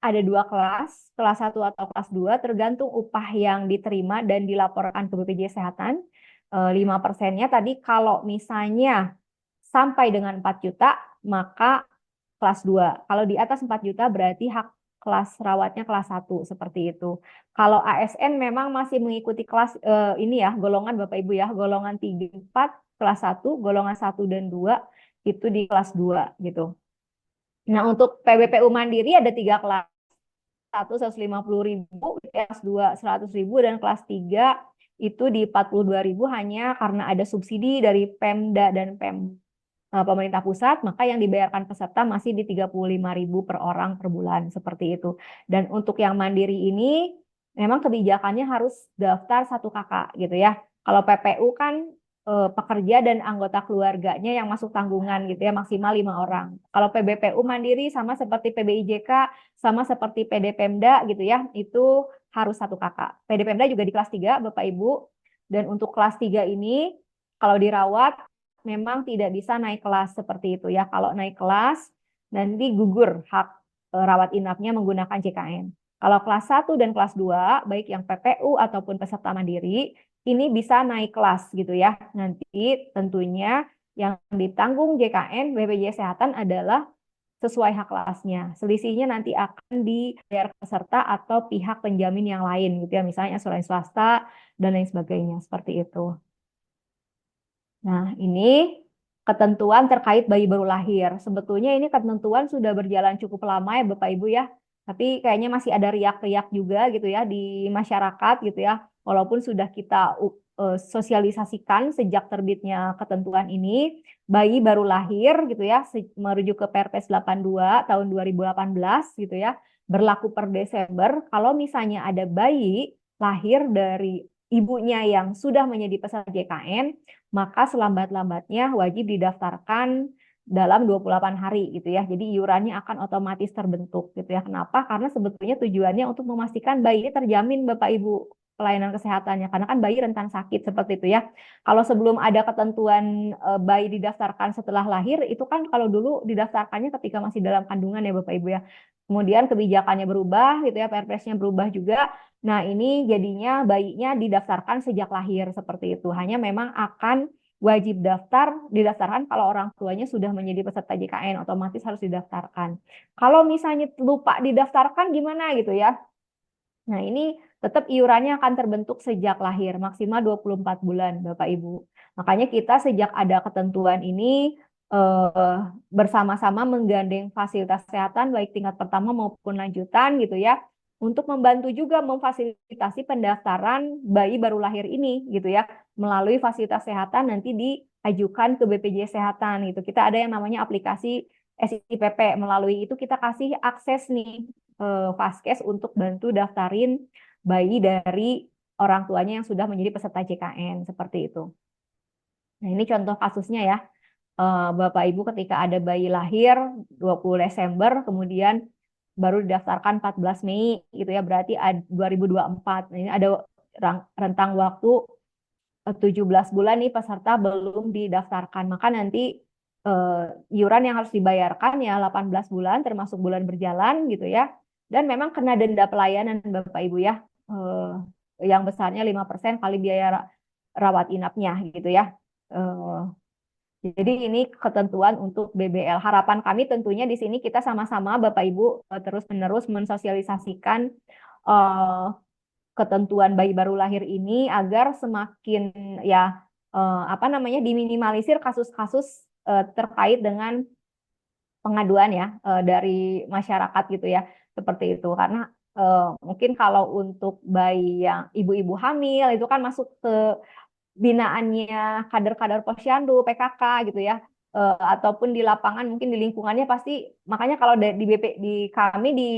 ada 2 kelas, kelas 1 atau kelas 2, tergantung upah yang diterima dan dilaporkan ke BPJS Kesehatan. 5%-nya tadi kalau misalnya sampai dengan 4 juta, maka kelas 2. Kalau di atas 4 juta berarti hak kelas rawatnya kelas 1, seperti itu. Kalau ASN memang masih mengikuti kelas ini ya, golongan Bapak Ibu ya, golongan 3, 4, kelas 1, golongan 1 dan 2 itu di kelas 2 gitu. Nah, untuk PBPU Mandiri ada 3 kelas. 150.000, kelas 2 100.000, dan kelas 3 itu di 42.000 hanya karena ada subsidi dari Pemda dan pemerintah pusat, maka yang dibayarkan peserta masih di 35.000 per orang per bulan, seperti itu. Dan untuk yang mandiri ini memang kebijakannya harus daftar 1 kakak gitu ya. Kalau PPU kan pekerja dan anggota keluarganya yang masuk tanggungan gitu ya, maksimal 5 orang. Kalau PBPU mandiri sama seperti PBIJK, sama seperti PD Pemda gitu ya, itu harus 1 kakak. PD Pemda juga di kelas 3 Bapak Ibu. Dan untuk kelas 3 ini kalau dirawat memang tidak bisa naik kelas seperti itu ya. Kalau naik kelas nanti gugur hak rawat inapnya menggunakan JKN. Kalau kelas 1 dan kelas 2, baik yang PPU ataupun peserta mandiri, ini bisa naik kelas gitu ya. Nanti tentunya yang ditanggung JKN BPJS Kesehatan adalah sesuai hak kelasnya. Selisihnya nanti akan dibayar peserta atau pihak penjamin yang lain gitu ya, misalnya asuransi swasta dan lain sebagainya, seperti itu. Nah, ini ketentuan terkait bayi baru lahir. Sebetulnya ini ketentuan sudah berjalan cukup lama ya Bapak Ibu ya. Tapi kayaknya masih ada riak-riak juga gitu ya di masyarakat gitu ya. Walaupun sudah kita sosialisasikan sejak terbitnya ketentuan ini, bayi baru lahir gitu ya, merujuk ke Perpres 82 tahun 2018 gitu ya, berlaku per Desember. Kalau misalnya ada bayi lahir dari ibunya yang sudah menjadi peserta JKN, maka selambat-lambatnya wajib didaftarkan dalam 28 hari gitu ya. Jadi iurannya akan otomatis terbentuk gitu ya. Kenapa? Karena sebetulnya tujuannya untuk memastikan bayi ini terjamin Bapak Ibu pelayanan kesehatannya. Karena kan bayi rentan sakit seperti itu ya. Kalau sebelum ada ketentuan bayi didaftarkan setelah lahir, itu kan kalau dulu didaftarkannya ketika masih dalam kandungan ya Bapak Ibu ya. Kemudian kebijakannya berubah gitu ya, Perpresnya berubah juga. Nah, ini jadinya bayinya didaftarkan sejak lahir seperti itu. Hanya memang akan wajib didaftarkan kalau orang tuanya sudah menjadi peserta JKN, otomatis harus didaftarkan. Kalau misalnya lupa didaftarkan gimana gitu ya. Nah, ini tetap iurannya akan terbentuk sejak lahir, maksimal 24 bulan Bapak Ibu. Makanya kita sejak ada ketentuan ini bersama-sama menggandeng fasilitas kesehatan baik tingkat pertama maupun lanjutan gitu ya, untuk membantu juga memfasilitasi pendaftaran bayi baru lahir ini gitu ya, melalui fasilitas kesehatan nanti diajukan ke BPJS Kesehatan gitu. Kita ada yang namanya aplikasi SIPP, melalui itu kita kasih akses nih Vaskes untuk bantu daftarin bayi dari orang tuanya yang sudah menjadi peserta JKN seperti itu. Nah, ini contoh kasusnya ya. Bapak Ibu ketika ada bayi lahir 20 Desember, kemudian baru didaftarkan 14 Mei gitu ya, berarti 2024. Ini ada rentang waktu 17 bulan nih peserta belum didaftarkan. Maka nanti iuran yang harus dibayarkan ya 18 bulan termasuk bulan berjalan gitu ya. Dan memang kena denda pelayanan Bapak Ibu ya. Yang besarnya 5% kali biaya rawat inapnya gitu ya. Jadi ini ketentuan untuk BBL. Harapan kami tentunya di sini kita sama-sama Bapak Ibu terus-menerus mensosialisasikan ketentuan bayi baru lahir ini agar semakin ya diminimalisir kasus-kasus terkait dengan pengaduan ya dari masyarakat gitu ya, seperti itu. Karena mungkin kalau untuk bayi yang ibu-ibu hamil itu kan masuk ke binaannya kader-kader posyandu, PKK gitu ya, ataupun di lapangan mungkin di lingkungannya pasti. Makanya kalau di kami di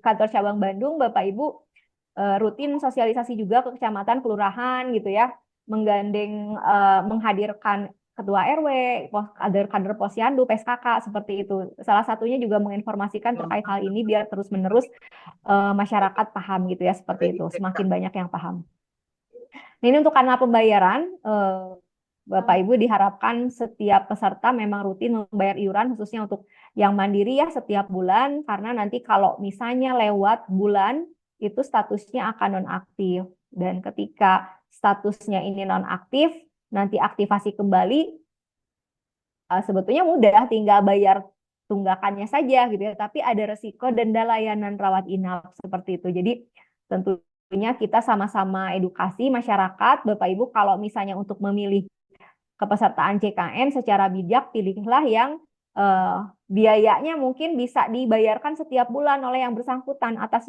kantor cabang Bandung, Bapak Ibu rutin sosialisasi juga ke kecamatan, kelurahan gitu ya, menggandeng menghadirkan ketua RW, kader-kader posyandu, PSKK seperti itu. Salah satunya juga menginformasikan terkait hal ini biar terus-menerus masyarakat paham gitu ya, seperti itu. Semakin banyak yang paham. Nah, ini untuk kanal pembayaran. Bapak Ibu diharapkan setiap peserta memang rutin membayar iuran khususnya untuk yang mandiri ya setiap bulan karena nanti kalau misalnya lewat bulan itu statusnya akan nonaktif dan ketika statusnya ini nonaktif nanti aktivasi kembali sebetulnya mudah tinggal bayar tunggakannya saja gitu ya tapi ada resiko denda layanan rawat inap seperti itu. Jadi tentunya kita sama-sama edukasi masyarakat Bapak Ibu kalau misalnya untuk memilih kepesertaan JKN secara bijak pilihlah yang biayanya mungkin bisa dibayarkan setiap bulan oleh yang bersangkutan atas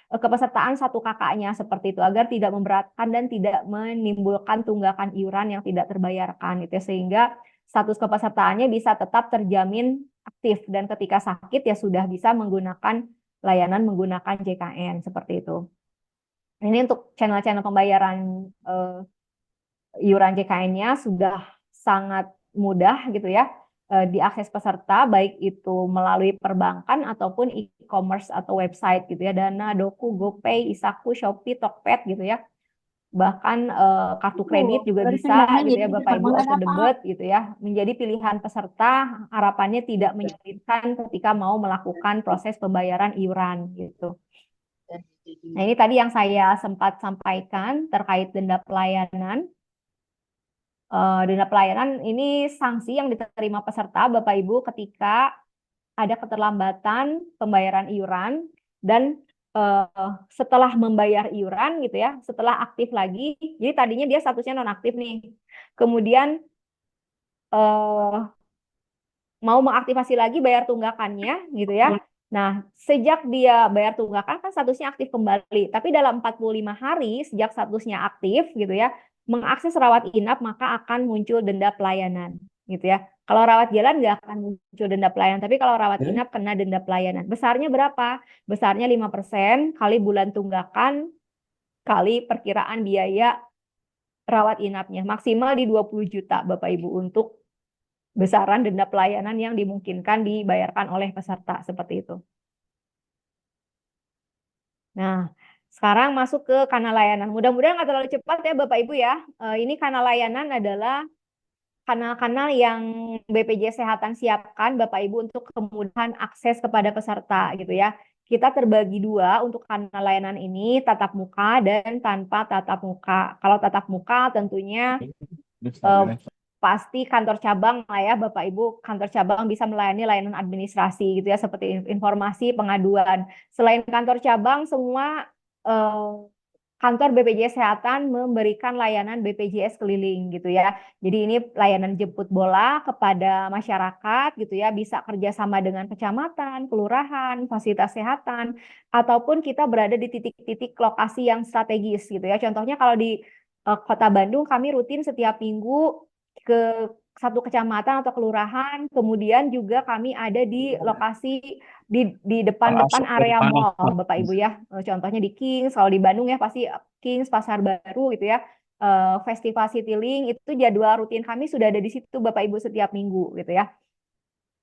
kepesertaan satu kakaknya seperti itu agar tidak memberatkan dan tidak menimbulkan tunggakan iuran yang tidak terbayarkan gitu sehingga status kepesertaannya bisa tetap terjamin aktif dan ketika sakit ya sudah bisa menggunakan layanan menggunakan JKN seperti itu. Ini untuk channel-channel pembayaran iuran JKN-nya sudah sangat mudah gitu ya diakses peserta baik itu melalui perbankan ataupun e-commerce atau website gitu ya Dana, Doku, GoPay, Isaku, Shopee, Tokped gitu ya bahkan kartu kredit juga bisa gitu ya Bapak Ibu auto debit gitu ya menjadi pilihan peserta harapannya tidak menyulitkan ketika mau melakukan proses pembayaran iuran gitu. Nah ini tadi yang saya sempat sampaikan terkait denda pelayanan. Denda pelayanan ini sanksi yang diterima peserta Bapak Ibu ketika ada keterlambatan pembayaran iuran dan setelah membayar iuran gitu ya, setelah aktif lagi, jadi tadinya dia statusnya nonaktif nih, kemudian mau mengaktifasi lagi bayar tunggakannya gitu ya. Nah, sejak dia bayar tunggakan kan statusnya aktif kembali, tapi dalam 45 hari sejak statusnya aktif gitu ya, mengakses rawat inap maka akan muncul denda pelayanan gitu ya. Kalau rawat jalan nggak akan muncul denda pelayanan, tapi kalau rawat inap kena denda pelayanan. Besarnya berapa? Besarnya 5% kali bulan tunggakan kali perkiraan biaya rawat inapnya. Maksimal di 20 juta Bapak Ibu untuk besaran denda pelayanan yang dimungkinkan dibayarkan oleh peserta seperti itu. Nah, sekarang masuk ke kanal layanan. Mudah-mudahan nggak terlalu cepat ya Bapak Ibu ya. Ini kanal layanan adalah kanal-kanal yang BPJS Kesehatan siapkan Bapak Ibu untuk kemudahan akses kepada peserta gitu ya. Kita terbagi dua untuk kanal layanan ini, tatap muka dan tanpa tatap muka. Kalau tatap muka tentunya pasti kantor cabang lah ya Bapak Ibu, kantor cabang bisa melayani layanan administrasi gitu ya seperti informasi, pengaduan. Selain kantor cabang semua kantor BPJS Kesehatan memberikan layanan BPJS keliling gitu ya. Jadi ini layanan jemput bola kepada masyarakat gitu ya, bisa kerjasama dengan kecamatan, kelurahan, fasilitas kesehatan, ataupun kita berada di titik-titik lokasi yang strategis gitu ya. Contohnya kalau di Kota Bandung kami rutin setiap minggu ke satu kecamatan atau kelurahan, kemudian juga kami ada di lokasi di depan-depan area mall, Bapak Ibu ya. Contohnya di Kings, kalau di Bandung ya pasti Kings, Pasar Baru gitu ya. Festival Citylink itu jadwal rutin kami sudah ada di situ Bapak Ibu setiap minggu gitu ya.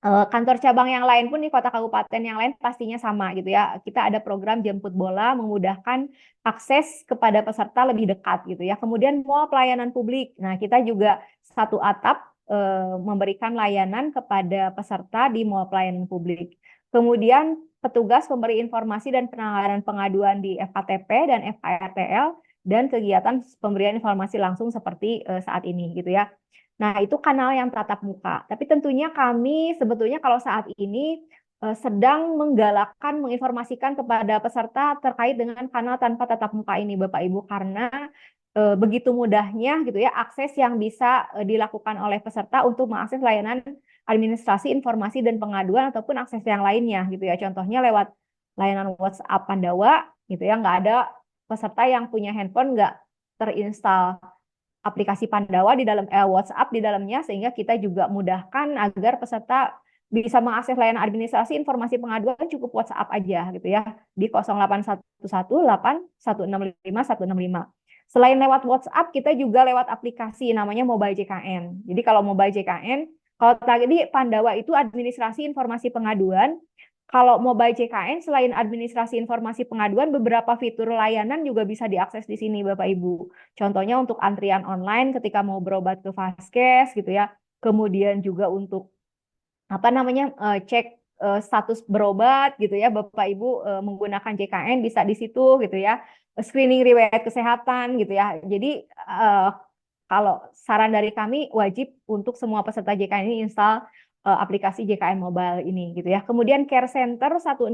Kantor cabang yang lain pun di kota kabupaten yang lain pastinya sama gitu ya. Kita ada program jemput bola memudahkan akses kepada peserta lebih dekat gitu ya. Kemudian mall pelayanan publik. Nah, kita juga satu atap memberikan layanan kepada peserta di mall pelayanan publik. Kemudian petugas pemberi informasi dan penanganan pengaduan di FKTP dan FKRTL dan kegiatan pemberian informasi langsung seperti saat ini gitu ya. Nah, itu kanal yang tatap muka. Tapi tentunya kami sebetulnya kalau saat ini sedang menggalakkan, menginformasikan kepada peserta terkait dengan kanal tanpa tatap muka ini, Bapak Ibu, karena begitu mudahnya gitu ya akses yang bisa dilakukan oleh peserta untuk mengakses layanan administrasi, informasi dan pengaduan ataupun akses yang lainnya gitu ya. Contohnya lewat layanan WhatsApp Pandawa gitu ya, nggak ada peserta yang punya handphone nggak terinstall aplikasi Pandawa di dalam WhatsApp di dalamnya sehingga kita juga mudahkan agar peserta bisa mengakses layanan administrasi informasi pengaduan cukup WhatsApp aja gitu ya di 08118165165165. Selain lewat WhatsApp kita juga lewat aplikasi namanya Mobile JKN. Jadi kalau Mobile JKN kalau tadi Pandawa itu administrasi informasi pengaduan, kalau mobile JKN selain administrasi informasi pengaduan, beberapa fitur layanan juga bisa diakses di sini Bapak Ibu. Contohnya untuk antrian online ketika mau berobat ke Vaskes gitu ya. Kemudian juga untuk apa namanya cek status berobat gitu ya Bapak Ibu menggunakan JKN bisa di situ gitu ya. Screening riwayat kesehatan gitu ya. Jadi kalau saran dari kami wajib untuk semua peserta JKN ini install aplikasi JKN Mobile ini gitu ya. Kemudian Care Center 165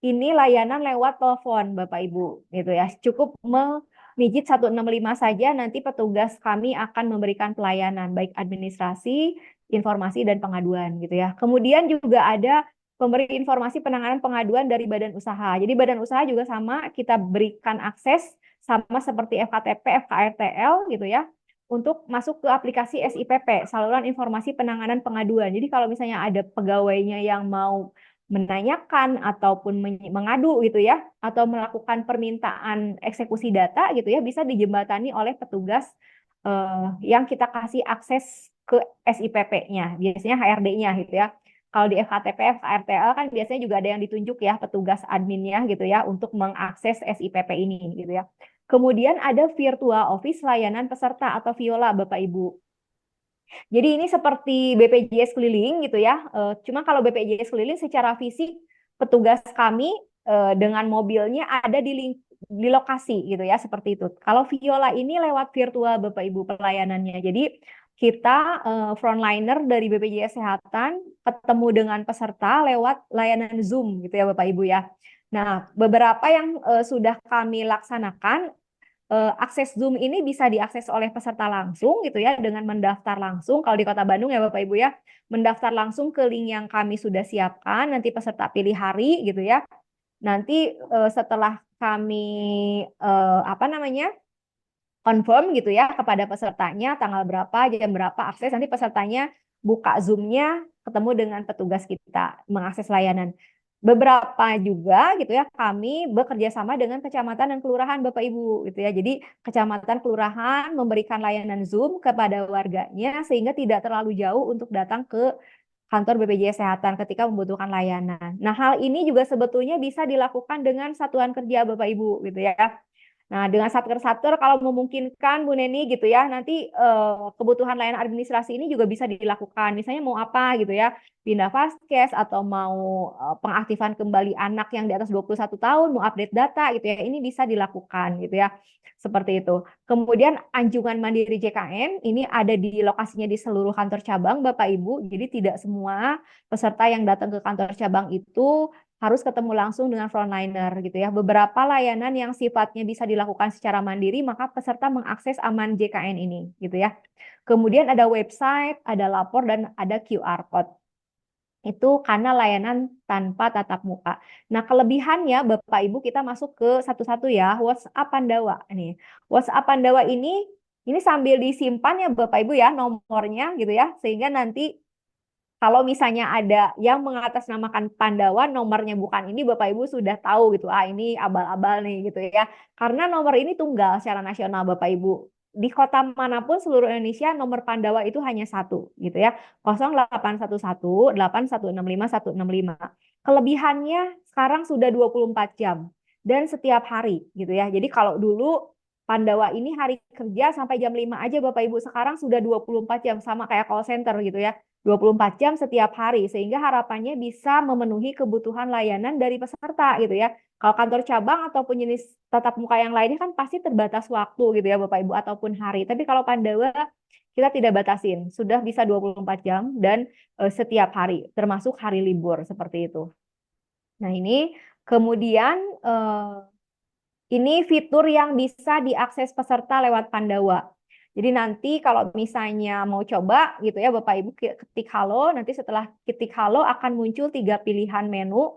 ini layanan lewat telepon Bapak Ibu gitu ya. Cukup memijit 165 saja nanti petugas kami akan memberikan pelayanan baik administrasi, informasi dan pengaduan gitu ya. Kemudian juga ada pemberi informasi penanganan pengaduan dari badan usaha. Jadi badan usaha juga sama kita berikan akses sama seperti FKTP, FKRTL gitu ya, untuk masuk ke aplikasi SIPP, saluran informasi penanganan pengaduan. Jadi kalau misalnya ada pegawainya yang mau menanyakan ataupun mengadu gitu ya, atau melakukan permintaan eksekusi data gitu ya, bisa dijembatani oleh petugas yang kita kasih akses ke SIPP-nya, biasanya HRD-nya gitu ya. Kalau di FKTP, FKRTL kan biasanya juga ada yang ditunjuk ya petugas adminnya gitu ya untuk mengakses SIPP ini gitu ya. Kemudian ada virtual office layanan peserta atau Viola Bapak Ibu. Jadi ini seperti BPJS keliling gitu ya. Cuma kalau BPJS keliling secara fisik petugas kami dengan mobilnya ada di lokasi gitu ya seperti itu. Kalau Viola ini lewat virtual Bapak Ibu pelayanannya. Jadi kita frontliner dari BPJS Kesehatan ketemu dengan peserta lewat layanan Zoom gitu ya Bapak Ibu ya. Nah, beberapa yang sudah kami laksanakan akses Zoom ini bisa diakses oleh peserta langsung gitu ya dengan mendaftar langsung kalau di Kota Bandung ya Bapak Ibu ya, mendaftar langsung ke link yang kami sudah siapkan, nanti peserta pilih hari gitu ya. Nanti setelah kami apa namanya? Confirm gitu ya kepada pesertanya tanggal berapa, jam berapa akses, nanti pesertanya buka Zoom-nya ketemu dengan petugas kita mengakses layanan. Beberapa juga gitu ya kami bekerja sama dengan kecamatan dan kelurahan Bapak Ibu gitu ya. Jadi kecamatan kelurahan memberikan layanan Zoom kepada warganya sehingga tidak terlalu jauh untuk datang ke kantor BPJS Kesehatan ketika membutuhkan layanan. Nah, hal ini juga sebetulnya bisa dilakukan dengan satuan kerja Bapak Ibu gitu ya. Nah, dengan satker-satker kalau memungkinkan Bu Neni gitu ya, nanti kebutuhan layanan administrasi ini juga bisa dilakukan. Misalnya mau apa gitu ya, pindah vaskes atau mau pengaktifan kembali anak yang di atas 21 tahun, mau update data gitu ya, ini bisa dilakukan gitu ya. Seperti itu. Kemudian anjungan mandiri JKN ini ada di lokasinya di seluruh kantor cabang Bapak Ibu. Jadi tidak semua peserta yang datang ke kantor cabang itu harus ketemu langsung dengan frontliner gitu ya. Beberapa layanan yang sifatnya bisa dilakukan secara mandiri, maka peserta mengakses aman JKN ini gitu ya. Kemudian ada website, ada lapor, dan ada QR code. Itu karena layanan tanpa tatap muka. Nah, kelebihannya Bapak Ibu kita masuk ke satu-satu ya, WhatsApp Pandawa nih. WhatsApp Pandawa ini sambil disimpan ya Bapak Ibu ya nomornya gitu ya, sehingga nanti kalau misalnya ada yang mengatasnamakan Pandawa, nomornya bukan ini, Bapak Ibu sudah tahu gitu. Ah, ini abal-abal nih gitu ya. Karena nomor ini tunggal secara nasional Bapak Ibu. Di kota manapun seluruh Indonesia nomor Pandawa itu hanya satu gitu ya. 0811 8165 165. Kelebihannya sekarang sudah 24 jam dan setiap hari gitu ya. Jadi kalau dulu Pandawa ini hari kerja sampai jam 5 aja Bapak Ibu, sekarang sudah 24 jam sama kayak call center gitu ya. 24 jam setiap hari sehingga harapannya bisa memenuhi kebutuhan layanan dari peserta gitu ya. Kalau kantor cabang ataupun jenis tatap muka yang lainnya kan pasti terbatas waktu gitu ya Bapak Ibu ataupun hari. Tapi kalau Pandawa kita tidak batasin, sudah bisa 24 jam dan setiap hari termasuk hari libur seperti itu. Nah, ini kemudian ini fitur yang bisa diakses peserta lewat Pandawa. Jadi nanti kalau misalnya mau coba gitu ya Bapak Ibu ketik halo, nanti setelah ketik halo akan muncul 3 pilihan menu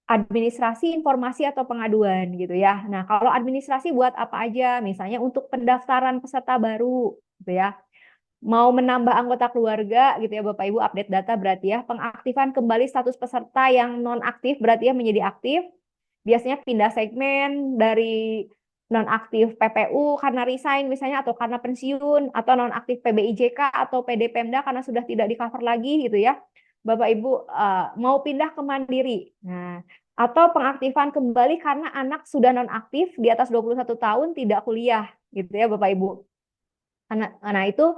administrasi, informasi atau pengaduan gitu ya. Nah, kalau administrasi buat apa aja? Misalnya untuk pendaftaran peserta baru gitu ya. Mau menambah anggota keluarga gitu ya Bapak Ibu, update data berarti ya. Pengaktifan kembali status peserta yang non aktif berarti ya menjadi aktif. Biasanya pindah segmen dari nonaktif PPU karena resign misalnya atau karena pensiun atau nonaktif PBIJK atau PD Pemda karena sudah tidak di cover lagi gitu ya. Bapak Ibu mau pindah ke mandiri. Nah, atau pengaktifan kembali karena anak sudah nonaktif di atas 21 tahun tidak kuliah gitu ya Bapak Ibu. Nah, itu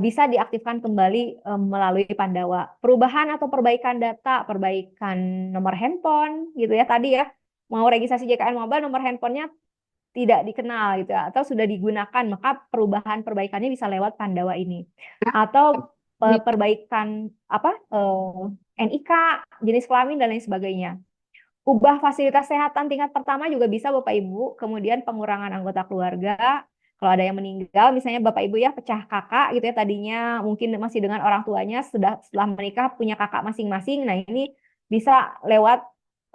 bisa diaktifkan kembali melalui Pandawa. Perubahan atau perbaikan data, perbaikan nomor handphone gitu ya tadi ya. Mau registrasi JKN Mobile nomor handphonenya tidak dikenal gitu ya, atau sudah digunakan, maka perubahan perbaikannya bisa lewat Pandawa ini. Atau perbaikan apa NIK, jenis kelamin dan lain sebagainya. Ubah fasilitas kesehatan tingkat pertama juga bisa Bapak Ibu, kemudian pengurangan anggota keluarga. Kalau ada yang meninggal, misalnya Bapak Ibu ya pecah kakak gitu ya, tadinya mungkin masih dengan orang tuanya, setelah menikah punya kakak masing-masing. Nah ini bisa lewat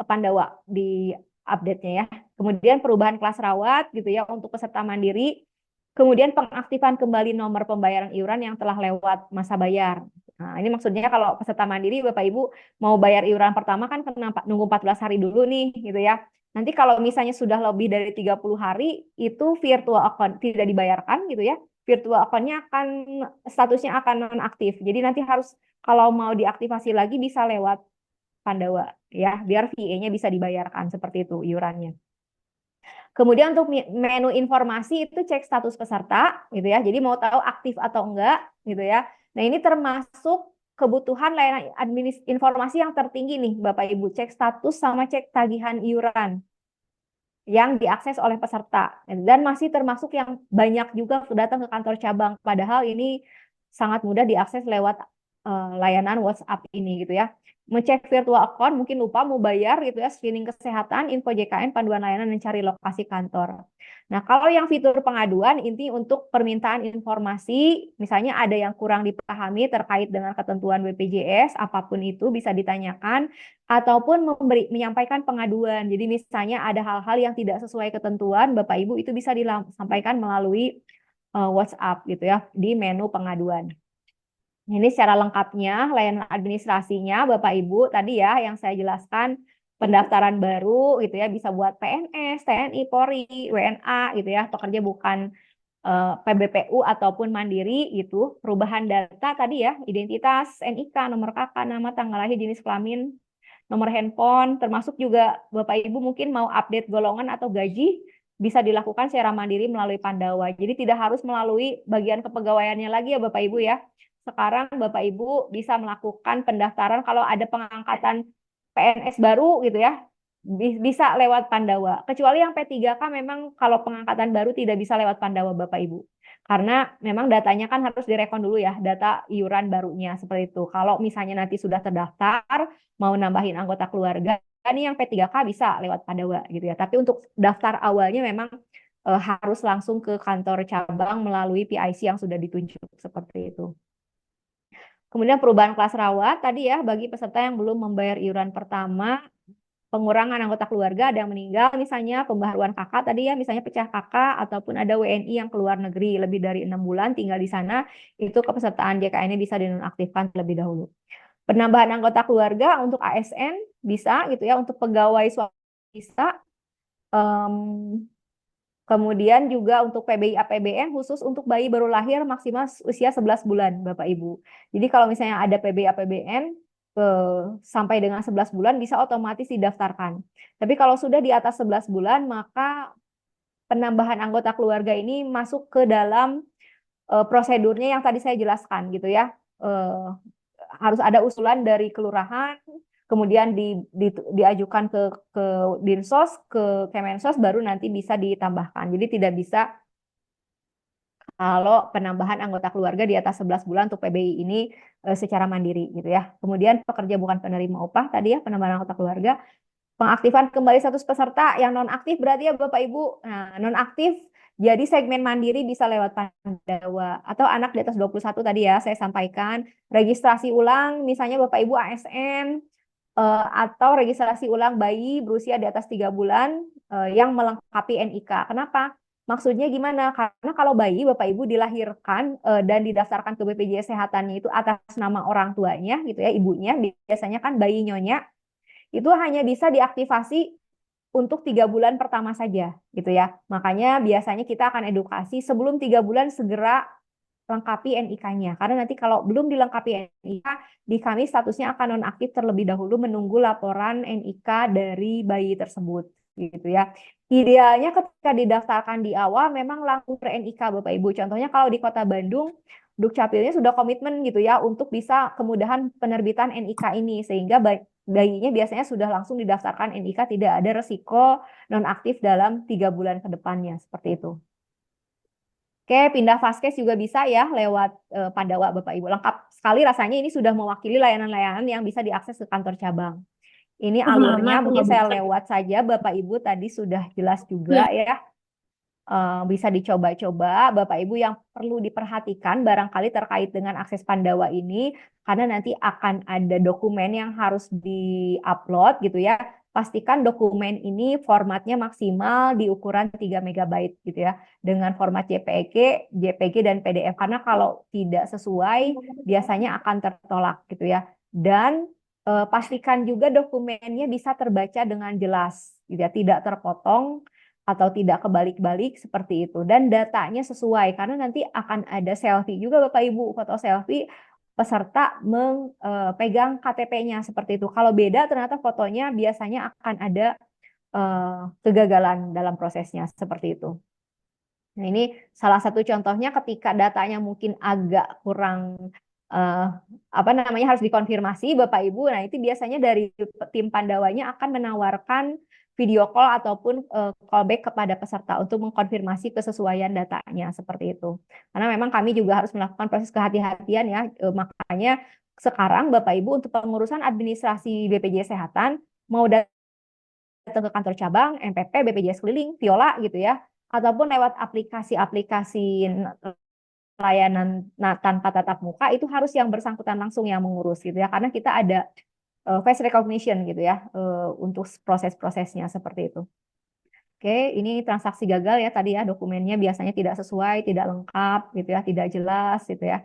Pandawa di update-nya ya. Kemudian perubahan kelas rawat gitu ya untuk peserta mandiri. Kemudian pengaktifan kembali nomor pembayaran iuran yang telah lewat masa bayar. Nah, ini maksudnya kalau peserta mandiri Bapak Ibu mau bayar iuran pertama kan kena nunggu 14 hari dulu nih gitu ya. Nanti kalau misalnya sudah lebih dari 30 hari itu virtual account tidak dibayarkan gitu ya. Virtual account-nya akan statusnya akan nonaktif. Jadi nanti harus kalau mau diaktifasi lagi bisa lewat Pandawa ya, biar VA-nya bisa dibayarkan seperti itu iurannya. Kemudian untuk menu informasi itu cek status peserta gitu ya. Jadi mau tahu aktif atau enggak gitu ya. Nah, ini termasuk kebutuhan layanan informasi yang tertinggi nih Bapak Ibu, cek status sama cek tagihan iuran yang diakses oleh peserta. Dan masih termasuk yang banyak juga datang ke kantor cabang. Padahal ini sangat mudah diakses lewat layanan WhatsApp ini gitu ya. Mengecek virtual account, mungkin lupa mau bayar gitu ya, screening kesehatan, info JKN, panduan layanan, mencari lokasi kantor. Nah, kalau yang fitur pengaduan, inti untuk permintaan informasi, misalnya ada yang kurang dipahami terkait dengan ketentuan BPJS, apapun itu bisa ditanyakan, ataupun menyampaikan pengaduan. Jadi misalnya ada hal-hal yang tidak sesuai ketentuan, Bapak Ibu itu bisa disampaikan melalui WhatsApp gitu ya, di menu pengaduan. Ini secara lengkapnya layanan administrasinya Bapak Ibu tadi ya yang saya jelaskan pendaftaran baru gitu ya bisa buat PNS, TNI, Polri, WNA gitu ya pekerja bukan PBPU ataupun mandiri itu perubahan data tadi ya identitas, NIK, nomor KK, nama, tanggal lahir, jenis kelamin, nomor handphone termasuk juga Bapak Ibu mungkin mau update golongan atau gaji bisa dilakukan secara mandiri melalui Pandawa. Jadi tidak harus melalui bagian kepegawaiannya lagi ya Bapak Ibu ya. Sekarang Bapak Ibu bisa melakukan pendaftaran kalau ada pengangkatan PNS baru gitu ya, bisa lewat Pandawa. Kecuali yang P3K memang kalau pengangkatan baru tidak bisa lewat Pandawa Bapak Ibu. Karena memang datanya kan harus direkon dulu ya, data iuran barunya seperti itu. Kalau misalnya nanti sudah terdaftar, mau nambahin anggota keluarga, ini yang P3K bisa lewat Pandawa gitu ya. Tapi untuk daftar awalnya memang harus langsung ke kantor cabang melalui PIC yang sudah ditunjuk seperti itu. Kemudian perubahan kelas rawat tadi ya bagi peserta yang belum membayar iuran pertama, pengurangan anggota keluarga ada yang meninggal misalnya, pembaharuan kakak tadi ya misalnya pecah kakak ataupun ada WNI yang keluar negeri lebih dari 6 bulan tinggal di sana, itu kepesertaan JKN-nya bisa dinonaktifkan terlebih dahulu. Penambahan anggota keluarga untuk ASN bisa gitu ya, untuk pegawai swasta bisa. Kemudian juga untuk PBI APBN khusus untuk bayi baru lahir maksimal usia 11 bulan Bapak Ibu. Jadi kalau misalnya ada PBI APBN sampai dengan 11 bulan bisa otomatis didaftarkan. Tapi kalau sudah di atas 11 bulan maka penambahan anggota keluarga ini masuk ke dalam prosedurnya yang tadi saya jelaskan gitu ya. Harus ada usulan dari kelurahan, kemudian diajukan ke Dinsos, ke Kemensos, baru nanti bisa ditambahkan. Jadi tidak bisa kalau penambahan anggota keluarga di atas 11 bulan untuk PBI ini secara mandiri gitu ya. Kemudian pekerja bukan penerima upah tadi ya, penambahan anggota keluarga. Pengaktifan kembali status peserta yang nonaktif berarti ya Bapak Ibu. Nah, nonaktif jadi segmen mandiri bisa lewat Pandawa atau anak di atas 21 tadi ya saya sampaikan. Registrasi ulang misalnya Bapak Ibu ASN atau registrasi ulang bayi berusia di atas 3 bulan yang melengkapi NIK. Kenapa? Maksudnya gimana? Karena kalau bayi Bapak Ibu dilahirkan dan didaftarkan ke BPJS Kesehatannya itu atas nama orang tuanya gitu ya, ibunya, biasanya kan bayi nyonya itu hanya bisa diaktifasi untuk 3 bulan pertama saja gitu ya. Makanya biasanya kita akan edukasi sebelum 3 bulan segera lengkapi NIK-nya. Karena nanti kalau belum dilengkapi NIK, di kami statusnya akan nonaktif terlebih dahulu menunggu laporan NIK dari bayi tersebut, gitu ya. Idealnya ketika didaftarkan di awal memang langsung ke NIK Bapak Ibu. Contohnya kalau di Kota Bandung, Dukcapilnya sudah komitmen gitu ya untuk bisa kemudahan penerbitan NIK ini sehingga bayinya biasanya sudah langsung didaftarkan NIK, tidak ada resiko nonaktif dalam 3 bulan ke depannya seperti itu. Oke, pindah Vaskes juga bisa ya lewat Pandawa Bapak Ibu. Lengkap sekali rasanya ini sudah mewakili layanan-layanan yang bisa diakses ke kantor cabang. Ini alurnya mungkin saya lewat saja Bapak Ibu tadi sudah jelas juga ya. Bisa dicoba-coba Bapak Ibu yang perlu diperhatikan barangkali terkait dengan akses Pandawa ini karena nanti akan ada dokumen yang harus di-upload gitu ya. Pastikan dokumen ini formatnya maksimal di ukuran 3 MB gitu ya dengan format JPG dan PDF karena kalau tidak sesuai biasanya akan tertolak gitu ya. Dan pastikan juga dokumennya bisa terbaca dengan jelas gitu ya, tidak terpotong atau tidak kebalik-balik seperti itu dan datanya sesuai karena nanti akan ada selfie juga Bapak Ibu, foto selfie peserta pegang KTP-nya seperti itu. Kalau beda ternyata fotonya biasanya akan ada kegagalan dalam prosesnya seperti itu. Nah, ini salah satu contohnya ketika datanya mungkin agak kurang apa namanya harus dikonfirmasi Bapak Ibu. Nah, itu biasanya dari tim Pandawanya akan menawarkan video call ataupun callback kepada peserta untuk mengkonfirmasi kesesuaian datanya seperti itu. Karena memang kami juga harus melakukan proses kehati-hatian ya. Makanya sekarang Bapak Ibu untuk pengurusan administrasi BPJS Kesehatan mau datang ke kantor cabang, MPP, BPJS keliling, Viola gitu ya, ataupun lewat aplikasi-aplikasi layanan tanpa tatap muka itu harus yang bersangkutan langsung yang mengurus gitu ya, karena kita ada face recognition gitu ya untuk proses-prosesnya seperti itu. Oke, ini transaksi gagal ya tadi ya, dokumennya biasanya tidak sesuai, tidak lengkap gitu ya, tidak jelas gitu ya.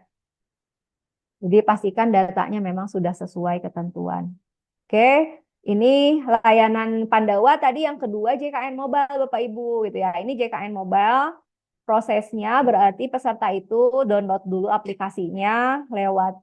Jadi pastikan datanya memang sudah sesuai ketentuan. Oke, ini layanan Pandawa tadi yang kedua JKN Mobile Bapak Ibu gitu ya. Ini JKN Mobile prosesnya berarti peserta itu download dulu aplikasinya lewat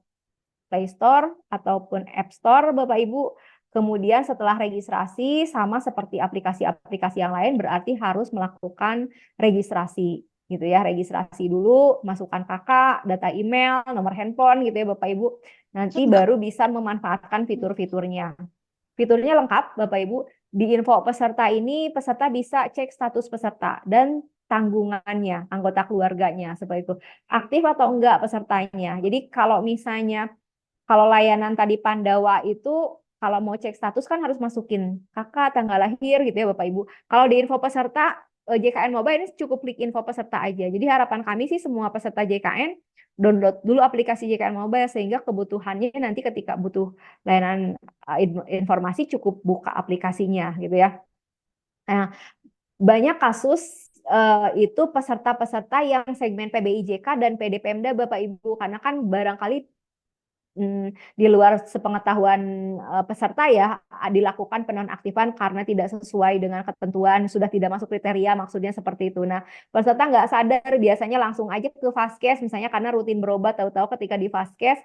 Play Store ataupun App Store Bapak Ibu. Kemudian setelah registrasi sama seperti aplikasi-aplikasi yang lain berarti harus melakukan registrasi gitu ya. Registrasi dulu, masukkan kakak, data email, nomor handphone gitu ya Bapak Ibu. Nanti baru bisa memanfaatkan fitur-fiturnya. Fiturnya lengkap Bapak Ibu. Di info peserta ini peserta bisa cek status peserta dan tanggungannya, anggota keluarganya seperti itu. Aktif atau enggak pesertanya. Jadi kalau misalnya kalau layanan tadi Pandawa itu kalau mau cek status kan harus masukin kakak, tanggal lahir gitu ya Bapak Ibu. Kalau di info peserta JKN Mobile ini cukup klik info peserta aja. Jadi harapan kami sih semua peserta JKN download dulu aplikasi JKN Mobile sehingga kebutuhannya nanti ketika butuh layanan informasi cukup buka aplikasinya gitu ya. Nah, banyak kasus itu peserta-peserta yang segmen PBIJK dan PDPMDA Bapak Ibu karena kan barangkali di luar sepengetahuan peserta ya dilakukan penonaktifan karena tidak sesuai dengan ketentuan, sudah tidak masuk kriteria, maksudnya seperti itu. Nah, peserta nggak sadar biasanya langsung aja ke Vaskes misalnya karena rutin berobat, tahu-tahu ketika di Vaskes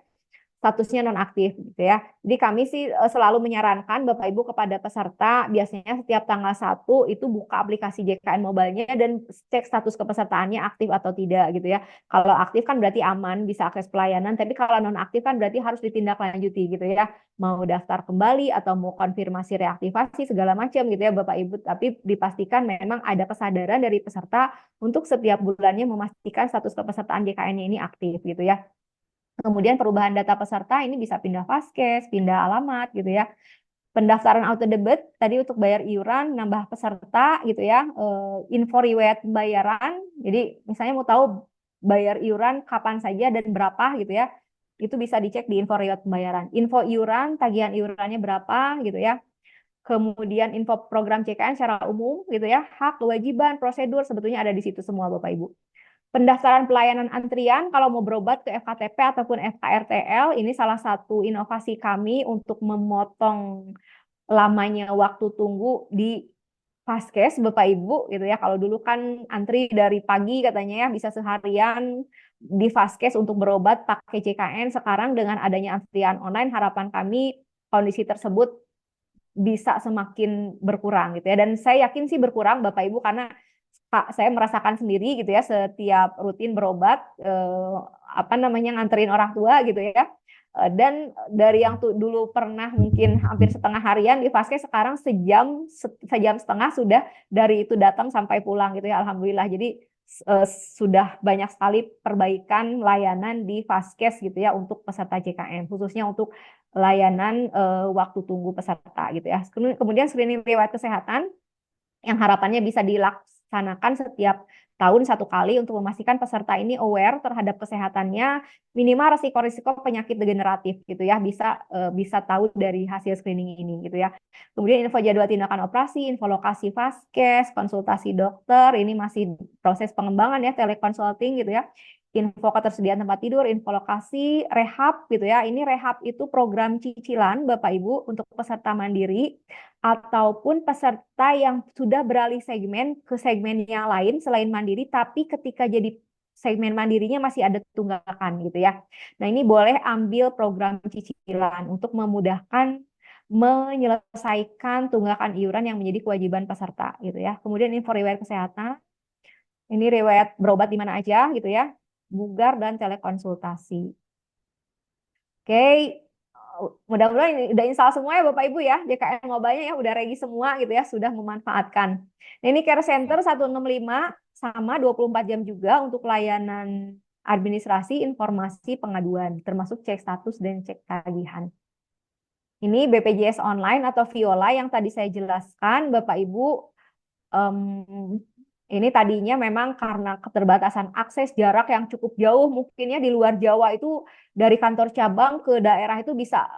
statusnya nonaktif gitu ya. Jadi kami sih selalu menyarankan Bapak Ibu kepada peserta biasanya setiap tanggal 1 itu buka aplikasi JKN Mobile-nya dan cek status kepesertaannya aktif atau tidak gitu ya. Kalau aktif kan berarti aman bisa akses pelayanan, tapi kalau nonaktif kan berarti harus ditindaklanjuti gitu ya. Mau daftar kembali atau mau konfirmasi reaktivasi segala macam gitu ya Bapak Ibu, tapi dipastikan memang ada kesadaran dari peserta untuk setiap bulannya memastikan status kepesertaan JKN-nya ini aktif gitu ya. Kemudian perubahan data peserta ini bisa pindah Vaskes, pindah alamat gitu ya. Pendaftaran auto debit tadi untuk bayar iuran, nambah peserta gitu ya. Info riwayat pembayaran. Jadi misalnya mau tahu bayar iuran kapan saja dan berapa gitu ya. Itu bisa dicek di info riwayat pembayaran. Info iuran, tagihan iurannya berapa gitu ya. Kemudian info program CKN secara umum gitu ya. Hak, kewajiban, prosedur sebetulnya ada di situ semua Bapak Ibu. Pendaftaran pelayanan antrian kalau mau berobat ke FKTP ataupun FKRTL ini salah satu inovasi kami untuk memotong lamanya waktu tunggu di Vaskes Bapak Ibu gitu ya. Kalau dulu kan antri dari pagi katanya ya bisa seharian di Vaskes untuk berobat pakai JKN. Sekarang dengan adanya antrian online harapan kami kondisi tersebut bisa semakin berkurang gitu ya. Dan saya yakin sih berkurang Bapak Ibu karena saya merasakan sendiri gitu ya setiap rutin berobat apa namanya nganterin orang tua gitu ya. Dan dari yang dulu pernah mungkin hampir setengah harian di Vaskes sekarang sejam setengah sudah dari itu datang sampai pulang gitu ya. Alhamdulillah. Jadi sudah banyak sekali perbaikan layanan di Vaskes gitu ya untuk peserta JKN khususnya untuk layanan waktu tunggu peserta gitu ya. Kemudian screening riwayat kesehatan yang harapannya bisa dilaksanakan setiap tahun satu kali untuk memastikan peserta ini aware terhadap kesehatannya, minimal risiko-risiko penyakit degeneratif gitu ya, bisa tahu dari hasil screening ini gitu ya. Kemudian info jadwal tindakan operasi, info lokasi vaskes, konsultasi dokter, ini masih proses pengembangan ya, telekonsulting gitu ya. Info ketersediaan tempat tidur, info lokasi, rehab gitu ya. Ini rehab itu program cicilan Bapak Ibu untuk peserta mandiri ataupun peserta yang sudah beralih segmen ke segmen yang lain selain mandiri, tapi ketika jadi segmen mandirinya masih ada tunggakan gitu ya. Nah ini boleh ambil program cicilan untuk memudahkan menyelesaikan tunggakan iuran yang menjadi kewajiban peserta gitu ya. Kemudian info riwayat kesehatan, ini riwayat berobat di mana aja gitu ya, bugar dan telekonsultasi. Oke, mudah-mudahan udah install semua ya Bapak Ibu ya, JKN Mobile-nya ya udah ready semua gitu ya, sudah memanfaatkan. Nah, ini Care Center 165 sama 24 jam juga untuk layanan administrasi, informasi, pengaduan, termasuk cek status dan cek tagihan. Ini BPJS Online atau Viola yang tadi saya jelaskan, Bapak Ibu, ini tadinya memang karena keterbatasan akses jarak yang cukup jauh, mungkinnya di luar Jawa itu dari kantor cabang ke daerah itu bisa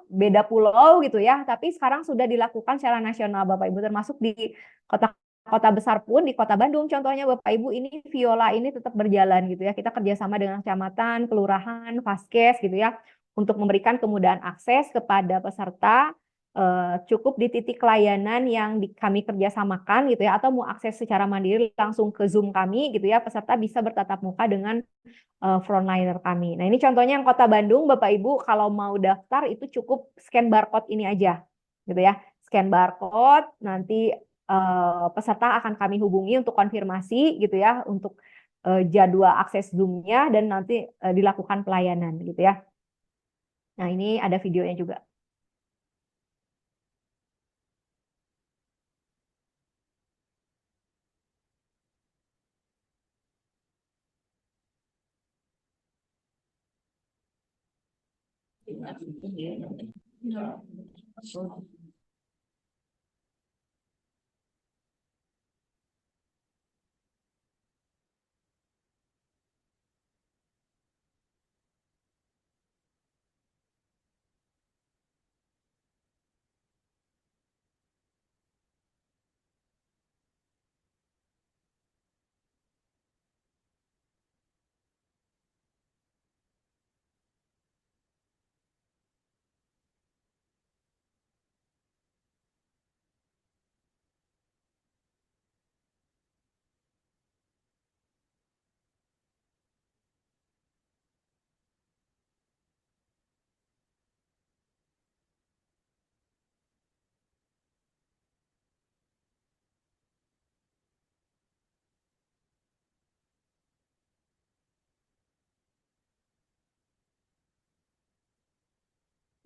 beda pulau gitu ya. Tapi sekarang sudah dilakukan secara nasional Bapak Ibu, termasuk di kota-kota besar pun di Kota Bandung contohnya Bapak Ibu ini Viola ini tetap berjalan gitu ya. Kita kerjasama dengan kecamatan, kelurahan, vaskes gitu ya untuk memberikan kemudahan akses kepada peserta cukup di titik layanan yang kami kerjasamakan gitu ya atau mau akses secara mandiri langsung ke Zoom kami gitu ya peserta bisa bertatap muka dengan frontliner kami. Nah ini contohnya yang Kota Bandung Bapak Ibu kalau mau daftar itu cukup scan barcode ini aja gitu ya scan barcode nanti peserta akan kami hubungi untuk konfirmasi gitu ya untuk jadwal akses Zoom-nya dan nanti dilakukan pelayanan gitu ya. Nah ini ada videonya juga.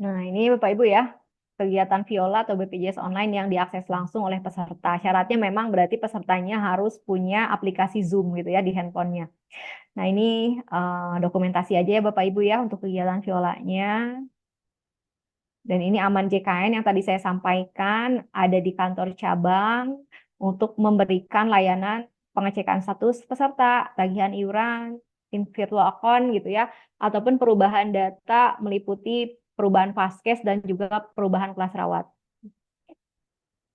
Nah, ini Bapak Ibu ya, kegiatan Viola atau BPJS Online yang diakses langsung oleh peserta. Syaratnya memang berarti pesertanya harus punya aplikasi Zoom gitu ya di handphonenya. Nah, ini dokumentasi aja ya Bapak Ibu ya untuk kegiatan Violanya. Dan ini aman JKN yang tadi saya sampaikan ada di kantor cabang untuk memberikan layanan pengecekan status peserta, tagihan iuran, virtual account gitu ya, ataupun perubahan data meliputi perubahan vaskes dan juga perubahan kelas rawat.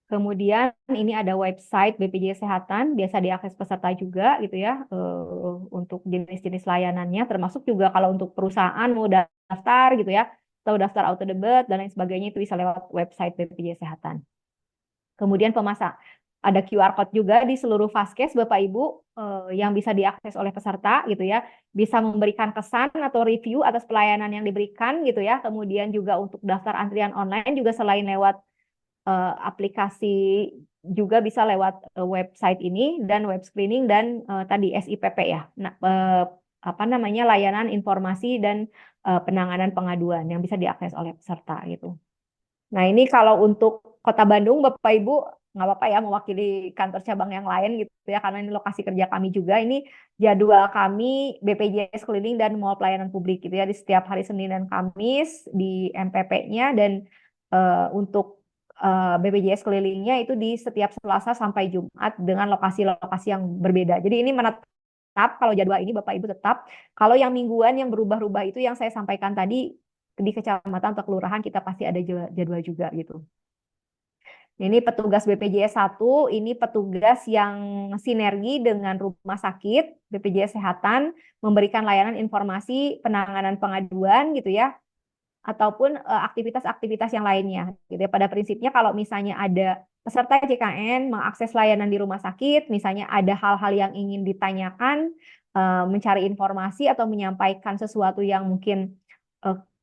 Kemudian ini ada website BPJS Kesehatan, biasa diakses peserta juga gitu ya untuk jenis-jenis layanannya, termasuk juga kalau untuk perusahaan mau daftar gitu ya, atau daftar auto debit dan lain sebagainya itu bisa lewat website BPJS Kesehatan. Kemudian ada QR code juga di seluruh Vaskes Bapak Ibu yang bisa diakses oleh peserta gitu ya. Bisa memberikan kesan atau review atas pelayanan yang diberikan gitu ya. Kemudian juga untuk daftar antrian online juga selain lewat aplikasi juga bisa lewat website ini dan web screening dan tadi SIPP ya. Nah, apa namanya layanan informasi dan penanganan pengaduan yang bisa diakses oleh peserta gitu. Nah, ini kalau untuk Kota Bandung, Bapak Ibu, nggak apa-apa ya mewakili kantor cabang yang lain gitu ya, karena ini lokasi kerja kami juga. Ini jadwal kami BPJS Keliling dan Mall Pelayanan Publik gitu ya, di setiap hari Senin dan Kamis di MPP-nya, dan untuk BPJS Kelilingnya itu di setiap Selasa sampai Jumat dengan lokasi-lokasi yang berbeda. Jadi ini menetap, kalau jadwal ini Bapak Ibu tetap. Kalau yang mingguan yang berubah-ubah itu yang saya sampaikan tadi, di kecamatan atau kelurahan kita pasti ada jadwal juga gitu. Ini petugas BPJS 1, ini petugas yang sinergi dengan rumah sakit, BPJS Kesehatan, memberikan layanan informasi penanganan pengaduan gitu ya, ataupun aktivitas-aktivitas yang lainnya. Gitu ya. Pada prinsipnya kalau misalnya ada peserta JKN mengakses layanan di rumah sakit, misalnya ada hal-hal yang ingin ditanyakan, mencari informasi atau menyampaikan sesuatu yang mungkin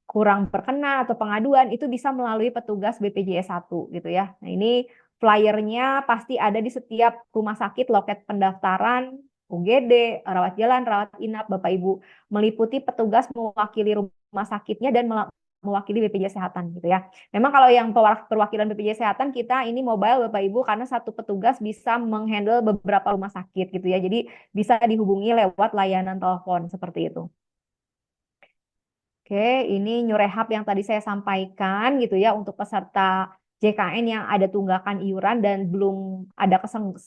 kurang berkenan atau pengaduan, itu bisa melalui petugas BPJS 1 gitu ya. Nah, ini flyernya pasti ada di setiap rumah sakit, loket pendaftaran, UGD, rawat jalan, rawat inap, Bapak Ibu, meliputi petugas mewakili rumah sakitnya dan mewakili BPJS Kesehatan gitu ya. Memang kalau yang perwakilan BPJS Kesehatan kita ini mobile Bapak Ibu, karena satu petugas bisa menghandle beberapa rumah sakit gitu ya. Jadi bisa dihubungi lewat layanan telepon seperti itu. Oke, ini new rehab yang tadi saya sampaikan gitu ya, untuk peserta JKN yang ada tunggakan iuran dan belum ada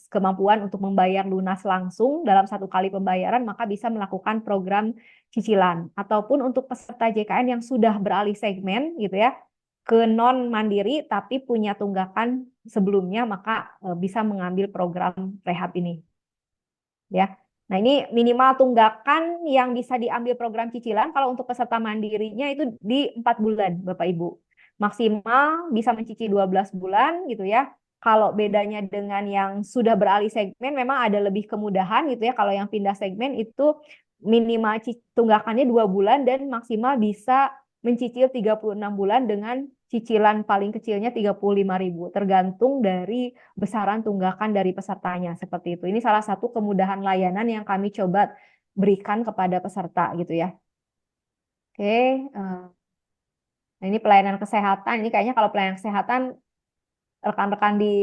kemampuan untuk membayar lunas langsung dalam satu kali pembayaran, maka bisa melakukan program cicilan. Ataupun untuk peserta JKN yang sudah beralih segmen gitu ya, ke non mandiri tapi punya tunggakan sebelumnya, maka bisa mengambil program rehab ini. Ya. Nah, ini minimal tunggakan yang bisa diambil program cicilan kalau untuk peserta mandirinya itu di 4 bulan, Bapak Ibu. Maksimal bisa mencicil 12 bulan gitu ya. Kalau bedanya dengan yang sudah beralih segmen memang ada lebih kemudahan gitu ya. Kalau yang pindah segmen itu minimal tunggakannya 2 bulan dan maksimal bisa mencicil 36 bulan dengan cicilan paling kecilnya 35.000, tergantung dari besaran tunggakan dari pesertanya seperti itu. Ini salah satu kemudahan layanan yang kami coba berikan kepada peserta gitu ya. Oke, nah ini pelayanan kesehatan. Ini kayaknya kalau pelayanan kesehatan rekan-rekan di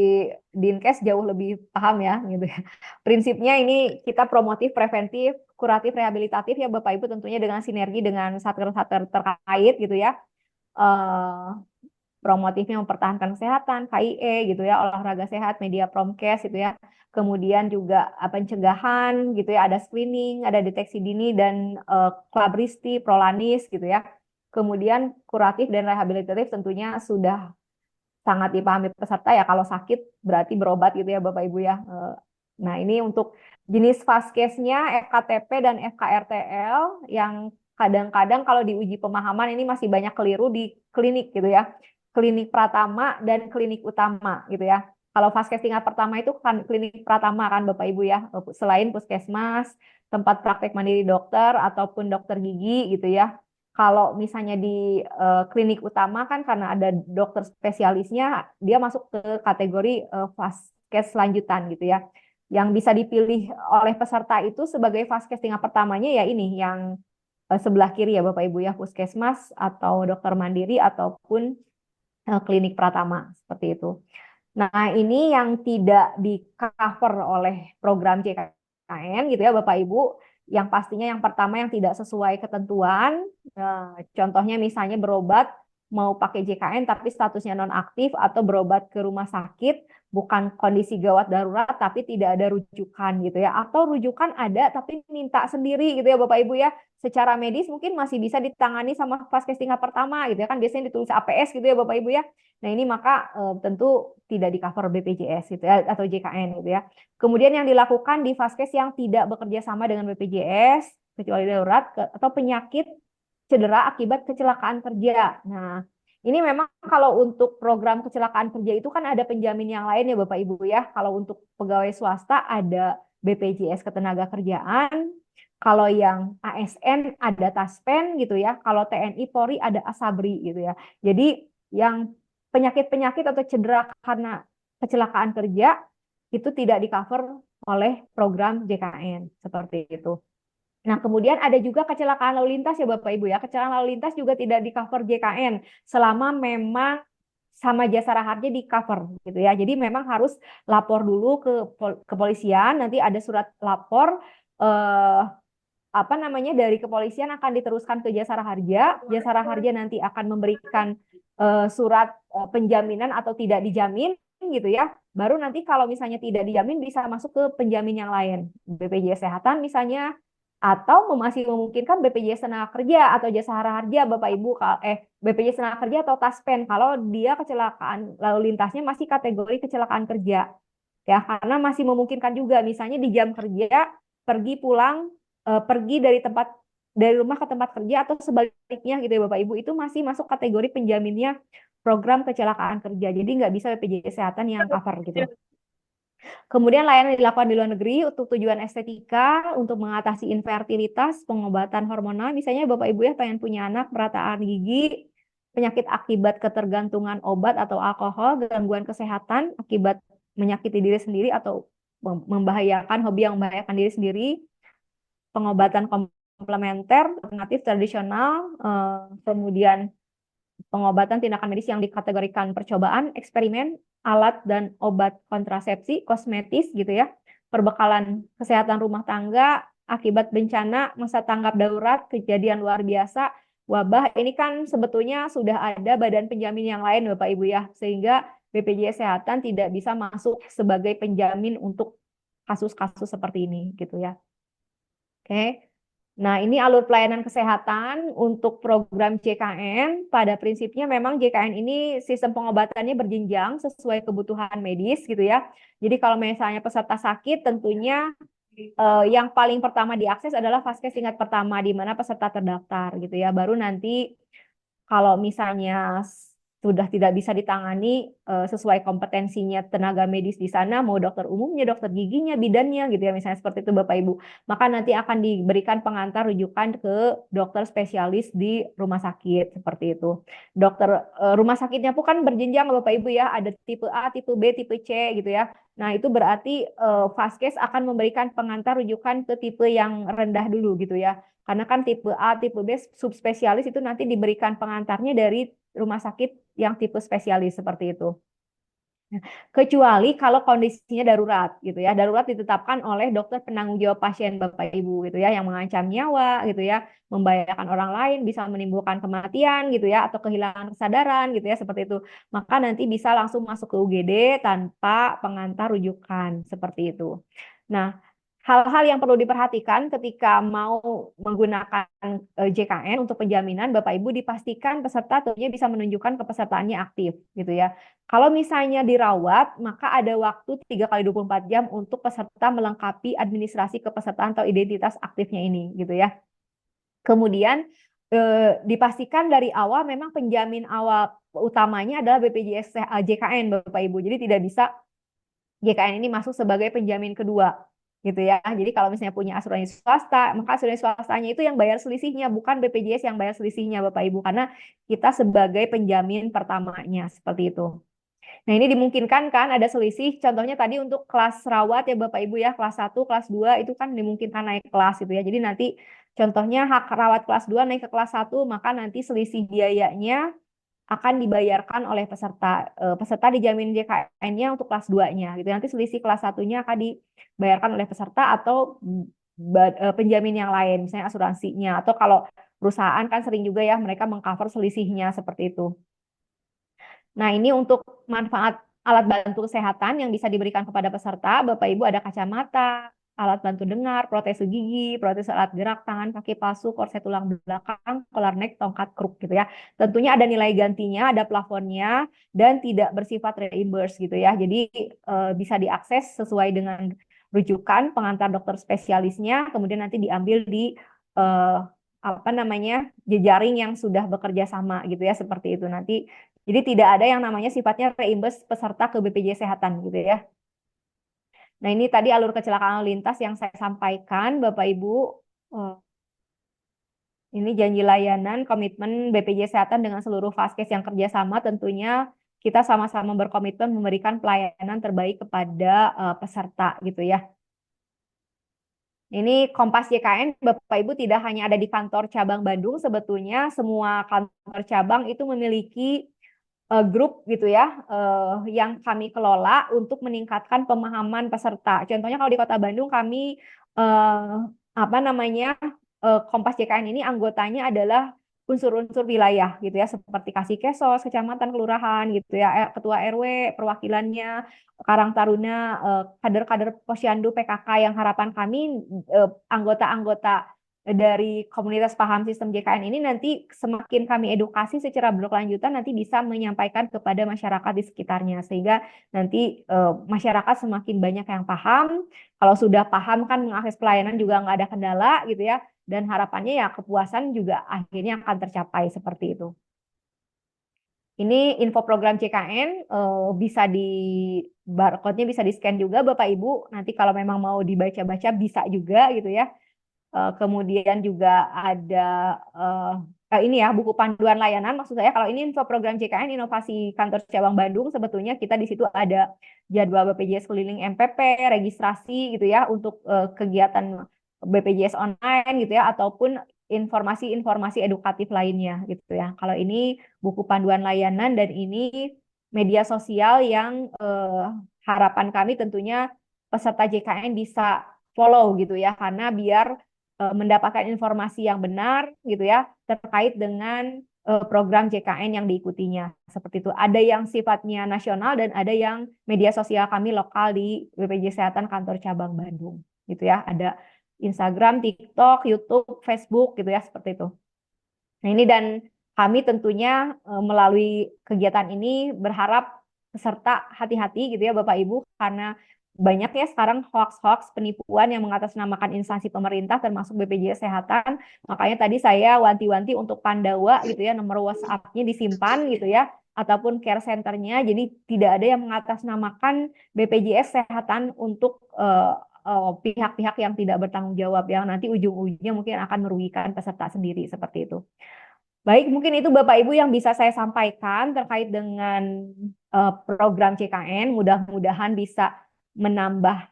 Dinkes jauh lebih paham ya gitu ya. Prinsipnya ini kita promotif, preventif, kuratif, rehabilitatif ya Bapak Ibu, tentunya dengan sinergi dengan satker-satker terkait gitu ya. Promotifnya mempertahankan kesehatan, KIE gitu ya, olahraga sehat, media promkes gitu ya. Kemudian juga pencegahan gitu ya, ada screening, ada deteksi dini dan klabristi, prolanis gitu ya. Kemudian kuratif dan rehabilitatif tentunya sudah sangat dipahami peserta ya, kalau sakit berarti berobat gitu ya Bapak Ibu ya. Nah, ini untuk jenis vaskesnya FKTP dan FKRTL yang kadang-kadang kalau diuji pemahaman ini masih banyak keliru di klinik gitu ya. Klinik pratama dan klinik utama gitu ya. Kalau vaskes tingkat pertama itu kan klinik pratama kan Bapak Ibu ya. Selain puskesmas, tempat praktek mandiri dokter ataupun dokter gigi gitu ya. Kalau misalnya di klinik utama kan karena ada dokter spesialisnya, dia masuk ke kategori vaskes lanjutan gitu ya. Yang bisa dipilih oleh peserta itu sebagai vaskes tingkat pertamanya ya ini yang sebelah kiri ya Bapak Ibu ya, puskesmas atau dokter mandiri ataupun klinik pratama seperti itu. Nah, ini yang tidak di-cover oleh program JKN gitu ya Bapak Ibu, yang pastinya yang pertama yang tidak sesuai ketentuan. Contohnya misalnya berobat mau pakai JKN tapi statusnya nonaktif, atau berobat ke rumah sakit bukan kondisi gawat darurat tapi tidak ada rujukan gitu ya, atau rujukan ada tapi minta sendiri gitu ya Bapak Ibu ya. Secara medis mungkin masih bisa ditangani sama vaskes tingkat pertama gitu ya, kan biasanya ditulis APS gitu ya Bapak Ibu ya. Nah, ini maka tentu tidak di-cover BPJS gitu ya, atau JKN gitu ya. Kemudian yang dilakukan di vaskes yang tidak bekerja sama dengan BPJS kecuali darurat atau penyakit cedera akibat kecelakaan kerja. Nah, Ini memang kalau untuk program kecelakaan kerja itu kan ada penjamin yang lain ya Bapak Ibu ya. Kalau untuk pegawai swasta ada BPJS Ketenagakerjaan, kalau yang ASN ada Taspen gitu ya. Kalau TNI Polri ada Asabri gitu ya. Jadi yang penyakit-penyakit atau cedera karena kecelakaan kerja itu tidak di-cover oleh program JKN seperti itu. Nah, kemudian ada juga kecelakaan lalu lintas ya Bapak Ibu ya. Kecelakaan lalu lintas juga tidak di-cover JKN selama memang sama jasara harja di-cover gitu ya. Jadi memang harus lapor dulu ke kepolisian, nanti ada surat lapor eh, apa namanya dari kepolisian akan diteruskan ke jasara harja. Jasara harja nanti akan memberikan surat penjaminan atau tidak dijamin gitu ya. Baru nanti kalau misalnya tidak dijamin bisa masuk ke penjamin yang lain, BPJS Kesehatan misalnya, atau masih memungkinkan BPJS Tenaga Kerja atau Jasara Harja Bapak Ibu BPJS Tenaga Kerja atau Taspen kalau dia kecelakaan lalu lintasnya masih kategori kecelakaan kerja ya, karena masih memungkinkan juga misalnya di jam kerja pergi pulang pergi dari rumah ke tempat kerja atau sebaliknya gitu ya Bapak Ibu, itu masih masuk kategori penjaminnya program kecelakaan kerja. Jadi nggak bisa BPJS Kesehatan yang cover gitu. Kemudian layanan dilakukan di luar negeri untuk tujuan estetika, untuk mengatasi infertilitas, pengobatan hormonal. Misalnya Bapak Ibu ya pengen punya anak, perataan gigi, penyakit akibat ketergantungan obat atau alkohol, gangguan kesehatan akibat menyakiti diri sendiri atau membahayakan hobi yang membahayakan diri sendiri, pengobatan komplementer, alternatif tradisional, kemudian pengobatan tindakan medis yang dikategorikan percobaan, eksperimen, alat dan obat kontrasepsi, kosmetis gitu ya, perbekalan kesehatan rumah tangga, akibat bencana, masa tanggap darurat, kejadian luar biasa, wabah, ini kan sebetulnya sudah ada badan penjamin yang lain Bapak Ibu ya, sehingga BPJS Kesehatan tidak bisa masuk sebagai penjamin untuk kasus-kasus seperti ini gitu ya. Oke. Nah, ini alur pelayanan kesehatan untuk program JKN. Pada prinsipnya memang JKN ini sistem pengobatannya berjenjang sesuai kebutuhan medis gitu ya. Jadi kalau misalnya peserta sakit tentunya yang paling pertama diakses adalah vaskes tingkat pertama di mana peserta terdaftar gitu ya. Baru nanti kalau misalnya sudah tidak bisa ditangani sesuai kompetensinya tenaga medis di sana, mau dokter umumnya, dokter giginya, bidannya gitu ya, misalnya seperti itu Bapak Ibu, maka nanti akan diberikan pengantar rujukan ke dokter spesialis di rumah sakit seperti itu. Dokter rumah sakitnya pun kan berjenjang Bapak Ibu ya, ada tipe A, tipe B, tipe C gitu ya. Nah, itu berarti Vaskes akan memberikan pengantar rujukan ke tipe yang rendah dulu gitu ya. Karena kan tipe A, tipe B, subspesialis itu nanti diberikan pengantarnya dari rumah sakit yang tipe spesialis seperti itu. Kecuali kalau kondisinya darurat gitu ya. Darurat ditetapkan oleh dokter penanggung jawab pasien Bapak Ibu gitu ya, yang mengancam nyawa gitu ya, membahayakan orang lain, bisa menimbulkan kematian gitu ya, atau kehilangan kesadaran gitu ya, seperti itu. Maka nanti bisa langsung masuk ke UGD tanpa pengantar rujukan seperti itu. Nah, hal-hal yang perlu diperhatikan ketika mau menggunakan JKN untuk penjaminan, Bapak Ibu dipastikan peserta tentunya bisa menunjukkan kepesertaannya aktif gitu ya. Kalau misalnya dirawat, maka ada waktu 3 kali 24 jam untuk peserta melengkapi administrasi kepesertaan atau identitas aktifnya ini gitu ya. Kemudian dipastikan dari awal memang penjamin awal utamanya adalah BPJS JKN Bapak Ibu. Jadi tidak bisa JKN ini masuk sebagai penjamin kedua gitu ya. Jadi kalau misalnya punya asuransi swasta, maka asuransi swastanya itu yang bayar selisihnya, bukan BPJS yang bayar selisihnya Bapak Ibu, karena kita sebagai penjamin pertamanya seperti itu. Nah, ini dimungkinkan kan ada selisih, contohnya tadi untuk kelas rawat ya Bapak Ibu ya, kelas 1, kelas 2 itu kan dimungkinkan naik kelas gitu ya. Jadi nanti contohnya hak rawat kelas 2 naik ke kelas 1, maka nanti selisih biayanya akan dibayarkan oleh peserta. Peserta dijamin JKN-nya untuk kelas 2-nya gitu. Nanti selisih kelas 1-nya akan dibayarkan oleh peserta atau penjamin yang lain, misalnya asuransinya. Atau kalau perusahaan kan sering juga ya mereka mengcover selisihnya seperti itu. Nah, ini untuk manfaat alat bantu kesehatan yang bisa diberikan kepada peserta. Bapak Ibu ada kacamata, alat bantu dengar, protese gigi, protese alat gerak tangan, kaki palsu, korset tulang belakang, kolar neck, tongkat kruk gitu ya. Tentunya ada nilai gantinya, ada plafonnya, dan tidak bersifat reimburse gitu ya. Jadi bisa diakses sesuai dengan rujukan pengantar dokter spesialisnya, kemudian nanti diambil di apa namanya jejaring yang sudah bekerja sama gitu ya seperti itu nanti. Jadi tidak ada yang namanya sifatnya reimburse peserta ke BPJS Kesehatan gitu ya. Nah, ini tadi alur kecelakaan lalu lintas yang saya sampaikan, Bapak Ibu. Eh, Ini janji layanan komitmen BPJS Kesehatan dengan seluruh vaskes yang kerjasama tentunya kita sama-sama berkomitmen memberikan pelayanan terbaik kepada peserta gitu ya. Ini Kompas JKN, Bapak Ibu tidak hanya ada di kantor cabang Bandung, sebetulnya semua kantor cabang itu memiliki grup gitu ya, yang kami kelola untuk meningkatkan pemahaman peserta. Contohnya kalau di Kota Bandung kami eh, apa namanya Kompas JKN ini anggotanya adalah unsur-unsur wilayah gitu ya, seperti Kasikesos, kecamatan, kelurahan gitu ya, ketua RW, perwakilannya, Karang Taruna, kader-kader Posyandu PKK yang harapan kami anggota-anggota dari komunitas paham sistem JKN ini nanti semakin kami edukasi secara berkelanjutan nanti bisa menyampaikan kepada masyarakat di sekitarnya sehingga nanti masyarakat semakin banyak yang paham. Kalau sudah paham kan mengakses pelayanan juga nggak ada kendala gitu ya, dan harapannya ya kepuasan juga akhirnya akan tercapai seperti itu. Ini info program CKN, bisa di barcode-nya bisa di-scan juga Bapak Ibu. Nanti kalau memang mau dibaca-baca bisa juga gitu ya. Kemudian juga ada ini ya buku panduan layanan. Maksud saya kalau ini info program JKN Inovasi Kantor Cabang Bandung, sebetulnya kita di situ ada jadwal BPJS keliling MPP, registrasi gitu ya untuk kegiatan BPJS online gitu ya, ataupun informasi-informasi edukatif lainnya gitu ya. Kalau ini buku panduan layanan dan ini media sosial yang harapan kami tentunya peserta JKN bisa follow gitu ya, karena biar mendapatkan informasi yang benar gitu ya terkait dengan program JKN yang diikutinya. Seperti itu. Ada yang sifatnya nasional dan ada yang media sosial kami lokal di BPJS Kesehatan Kantor Cabang Bandung gitu ya. Ada Instagram, TikTok, YouTube, Facebook gitu ya seperti itu. Nah, ini dan kami tentunya melalui kegiatan ini berharap peserta hati-hati gitu ya Bapak Ibu, karena banyak ya sekarang hoax-hoax penipuan yang mengatasnamakan instansi pemerintah termasuk BPJS Kesehatan. Makanya tadi saya wanti-wanti untuk Pandawa gitu ya, nomor WhatsApp-nya disimpan gitu ya, ataupun care center-nya. Jadi tidak ada yang mengatasnamakan BPJS Kesehatan untuk pihak-pihak yang tidak bertanggung jawab, yang nanti ujung-ujungnya mungkin akan merugikan peserta sendiri seperti itu. Baik, mungkin itu Bapak Ibu yang bisa saya sampaikan terkait dengan program CKN. Mudah-mudahan bisa menambah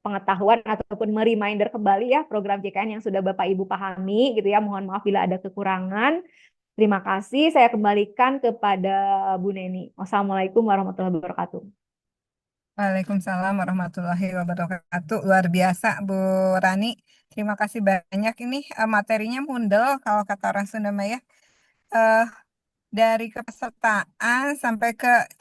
pengetahuan ataupun mereminder kembali ya program CKN yang sudah Bapak Ibu pahami gitu ya. Mohon maaf bila ada kekurangan. Terima kasih. Saya kembalikan kepada Bu Neni. Wassalamualaikum warahmatullahi wabarakatuh. Waalaikumsalam warahmatullahi wabarakatuh. Luar biasa, Bu Rani. Terima kasih banyak. Ini materinya mundel kalau kata orang Sunda mah ya. Eh, dari kepesertaan sampai ke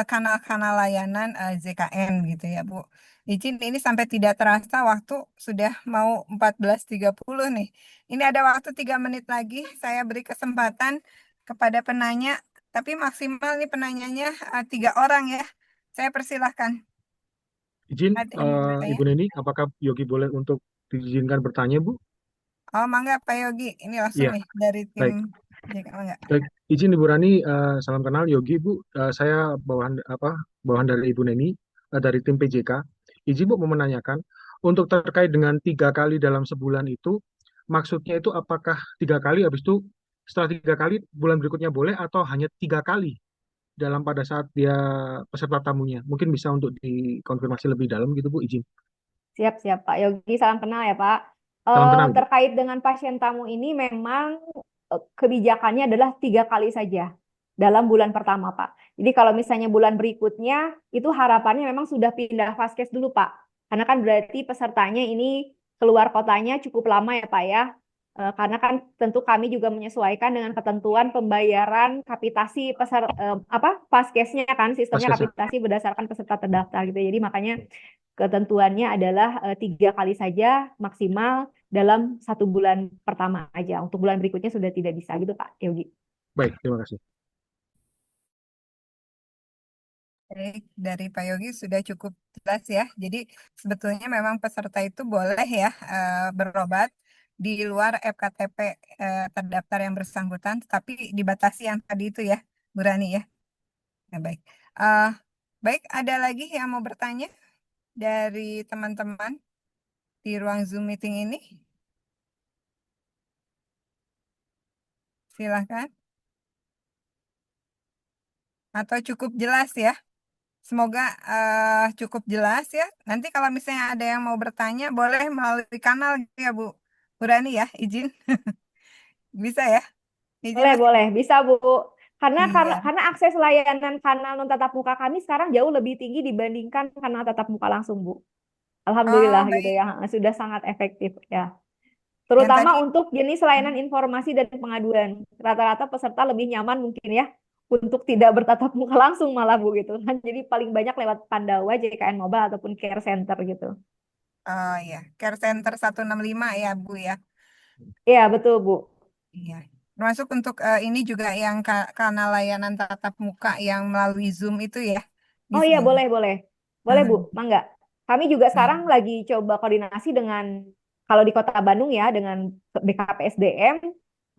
kanal-kanal layanan ZKN gitu ya, Bu. Izin ini sampai tidak terasa waktu sudah mau 14.30 nih. Ini ada waktu 3 menit lagi. Saya beri kesempatan kepada penanya, tapi maksimal nih penanyanya 3 orang ya. Saya persilahkan. Izin, Ada yang mau bertanya? Ibu Neni, apakah Yogi boleh untuk diizinkan bertanya, Bu? Oh, mangga Pak Yogi. Ini langsung Iya, nih dari tim baik. JK. Mangga. Baik, izin Ibu Rani, salam kenal Yogi, Bu. Saya bawahan dari Ibu Neni, dari tim PJK. Izin Bu mau menanyakan, untuk terkait dengan 3 kali dalam sebulan itu, maksudnya itu apakah 3 kali, habis itu setelah 3 kali bulan berikutnya boleh atau hanya 3 kali dalam pada saat dia peserta tamunya? Mungkin bisa untuk dikonfirmasi lebih dalam gitu Bu, izin. Siap-siap Pak Yogi, salam kenal ya Pak. Salam kenal Bu. Terkait dengan pasien tamu ini memang kebijakannya adalah 3 kali saja dalam bulan pertama Pak. Jadi kalau misalnya bulan berikutnya itu harapannya memang sudah pindah vaskes dulu Pak. Karena kan berarti pesertanya ini keluar kotanya cukup lama ya Pak ya. Karena kan tentu kami juga menyesuaikan dengan ketentuan pembayaran kapitasi vaskesnya kan sistemnya Paskesnya. kapitasi berdasarkan peserta terdaftar gitu. Jadi makanya ketentuannya adalah 3 kali saja maksimal dalam 1 bulan pertama aja. Untuk bulan berikutnya sudah tidak bisa gitu Pak Yogi. Baik, terima kasih. Baik, dari Pak Yogi sudah cukup jelas ya. Jadi sebetulnya memang peserta itu boleh ya berobat di luar FKTP terdaftar yang bersangkutan, tapi dibatasi yang tadi itu ya, Bu Rani ya. Nah, baik. Eh, baik, ada lagi yang mau bertanya dari teman-teman di ruang Zoom meeting ini? Silahkan. Atau cukup jelas ya? Semoga cukup jelas ya. Nanti kalau misalnya ada yang mau bertanya, boleh melalui kanal ya, Bu Rani ya, izin. Bisa ya? Izin Boleh, ya? boleh. Bisa, Bu. Iya. Karena akses layanan kanal non tatap muka kami sekarang jauh lebih tinggi dibandingkan kanal tatap muka langsung, Bu. Oh, Alhamdulillah gitu baik. ya. Sudah sangat efektif ya. Yang Terutama tadi, untuk jenis layanan informasi dan pengaduan. Rata-rata peserta lebih nyaman mungkin ya untuk tidak bertatap muka langsung malah Bu gitu kan. Jadi paling banyak lewat Pandawa, JKN Mobile ataupun Care Center gitu. oh ya, Care Center 165 ya, Bu ya. Iya, betul Bu. Iya. Termasuk untuk ini juga yang kanal layanan tatap muka yang melalui Zoom itu ya. Oh Bisa iya, ya. boleh, boleh. Boleh Bu, Hmm. mangga. Kami juga sekarang Baik. lagi coba koordinasi dengan kalau di Kota Bandung ya dengan BKPSDM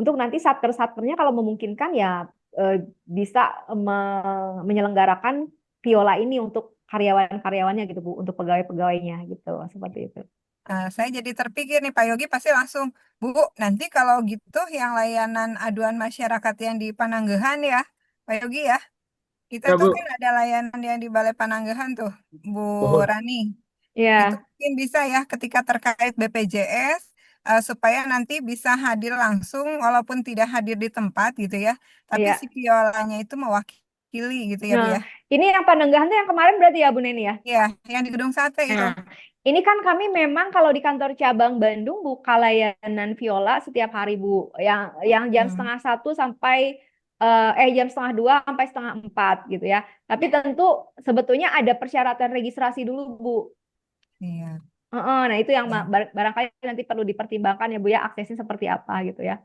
untuk nanti satker-satkernya kalau memungkinkan ya eh, bisa menyelenggarakan Viola ini untuk karyawan-karyawannya gitu Bu, untuk pegawai-pegawainya gitu, seperti itu. Saya jadi terpikir nih Pak Yogi pasti langsung, Bu, nanti kalau gitu yang layanan aduan masyarakat yang di Pananggahan ya, Pak Yogi ya. Kita Ya tuh Bu, kan ada layanan yang di Balai Pananggahan tuh, Bu oh, Rani. Itu Ya, mungkin bisa ya ketika terkait BPJS supaya nanti bisa hadir langsung walaupun tidak hadir di tempat gitu ya. Tapi si iya. piolanya itu mewakili gitu ya Bu Nah, ya. ini yang Panenggahan tuh yang kemarin berarti ya Bu Neni ya? Iya, yang di Gedung Sate itu. Nah, ini kan kami memang kalau di kantor cabang Bandung buka layanan viola setiap hari Bu, yang jam Hmm, setengah satu sampai jam setengah dua sampai setengah empat gitu ya. Tapi tentu sebetulnya ada persyaratan registrasi dulu Bu. iya. Heeh, nah itu yang Baik, barangkali nanti perlu dipertimbangkan ya Bu ya aksesnya seperti apa gitu ya.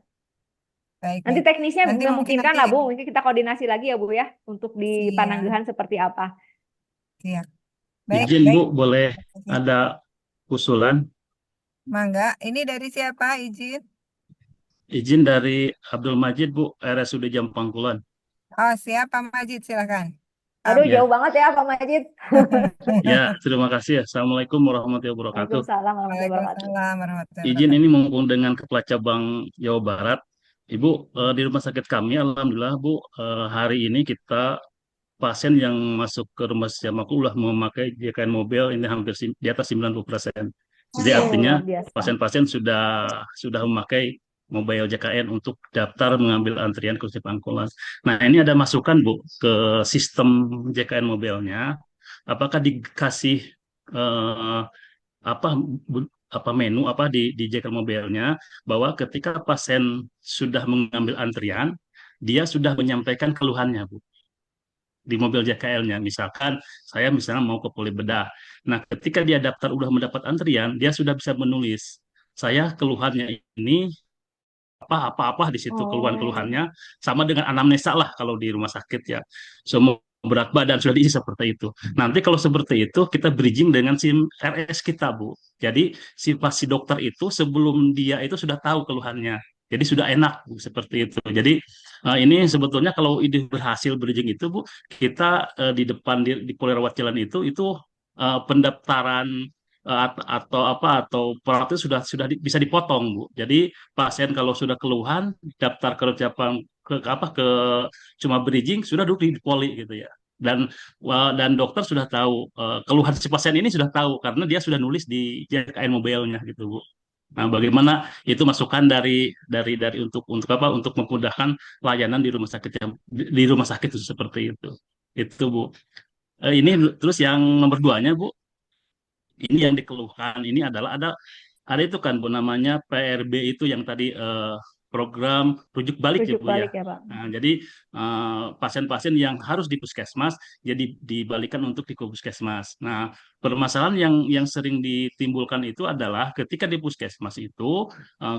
baik, Nanti baik. teknisnya Nanti mungkin memungkinkan nanti lah Bu, mungkin kita koordinasi lagi ya Bu ya untuk di siap, Pananggahan seperti apa. siap. Baik, Izin baik. Bu, boleh ada usulan? Mangga, ini dari siapa izin? Izin dari Abdul Majid Bu, RSUD Jampangkulan. Oh, siap Pak Majid, silakan. Aduh, Ya, jauh banget ya Pak Majid. ya, terima kasih ya. Assalamualaikum warahmatullahi wabarakatuh. Waalaikumsalam warahmatullahi wabarakatuh. Waalaikumsalam warahmatullahi Izin ini wabarakatuh. mumpung dengan Kepala Cabang Jawa Barat. Ibu, di rumah sakit kami, Alhamdulillah Bu, hari ini kita pasien yang masuk ke rumah sakit udah memakai JKN Mobile ini hampir di atas 90%. Jadi Oh, artinya luar biasa. pasien-pasien sudah memakai mobile JKN untuk daftar mengambil antrian kursi pangkulan. Nah, ini ada masukan Bu ke sistem JKN mobilnya. Apakah dikasih eh, apa apa menu apa di JKN mobilnya bahwa ketika pasien sudah mengambil antrian, dia sudah menyampaikan keluhannya Bu di mobil JKL-nya. Misalkan saya misalnya mau ke Poli Bedah. Nah, ketika dia daftar udah mendapat antrian, dia sudah bisa menulis saya keluhannya ini apa-apa di situ Oh, keluhan-keluhannya sama dengan anamnesa lah kalau di rumah sakit ya. Semua berat badan sudah diisi seperti itu. Nanti kalau seperti itu kita bridging dengan SIM RS kita, Bu. Jadi si dokter itu sebelum dia itu sudah tahu keluhannya. Jadi sudah enak Bu seperti itu. Jadi ini sebetulnya kalau ide berhasil bridging itu Bu, kita di depan di Polirawat Jalan itu pendaftaran atau perawat itu bisa dipotong Bu. Jadi pasien kalau sudah keluhan daftar ke cabang ke cuma bridging sudah duduk di poli gitu ya. Dan dokter sudah tahu keluhan si pasien ini sudah tahu karena dia sudah nulis di JKN mobilnya gitu Bu. Nah, bagaimana itu masukan dari untuk apa untuk memudahkan layanan di rumah sakit di rumah sakit itu seperti itu. Itu Bu. Ini terus yang nomor duanya Bu, ini yang dikeluhkan ini adalah ada itu kan Bu namanya PRB itu yang tadi program rujuk balik ya rujuk Bu ya. balik ya Pak. Nah, jadi pasien-pasien yang harus di puskesmas jadi dibalikan untuk di puskesmas. Nah, permasalahan yang sering ditimbulkan itu adalah ketika di puskesmas itu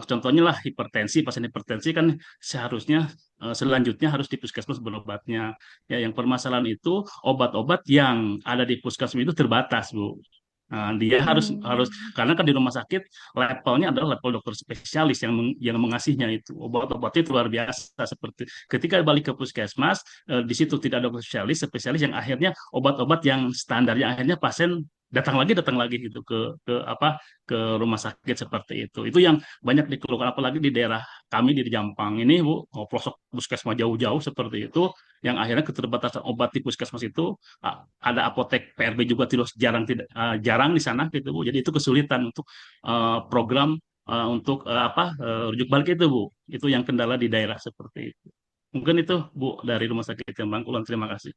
contohnya lah hipertensi, pasien hipertensi kan seharusnya selanjutnya harus di puskesmas berobatnya. Ya, yang permasalahan itu obat-obat yang ada di puskesmas itu terbatas, Bu. Nah, dia harus karena kan di rumah sakit levelnya adalah level dokter spesialis yang mengasihnya itu. Obat-obatnya itu luar biasa seperti ketika balik ke puskesmas di situ tidak ada dokter spesialis yang akhirnya obat-obat yang standar yang akhirnya pasien datang lagi gitu ke rumah sakit seperti itu. Itu yang banyak dikeluhkan apalagi di daerah kami di Jampang ini Bu, pelosok puskesmas jauh-jauh seperti itu yang akhirnya keterbatasan obat di puskesmas itu ada apotek PRB juga jarang di sana gitu Bu. Jadi itu kesulitan untuk program untuk rujuk balik itu Bu. Itu yang kendala di daerah seperti itu. Mungkin itu Bu dari Rumah Sakit Kembang Kulon. Terima kasih.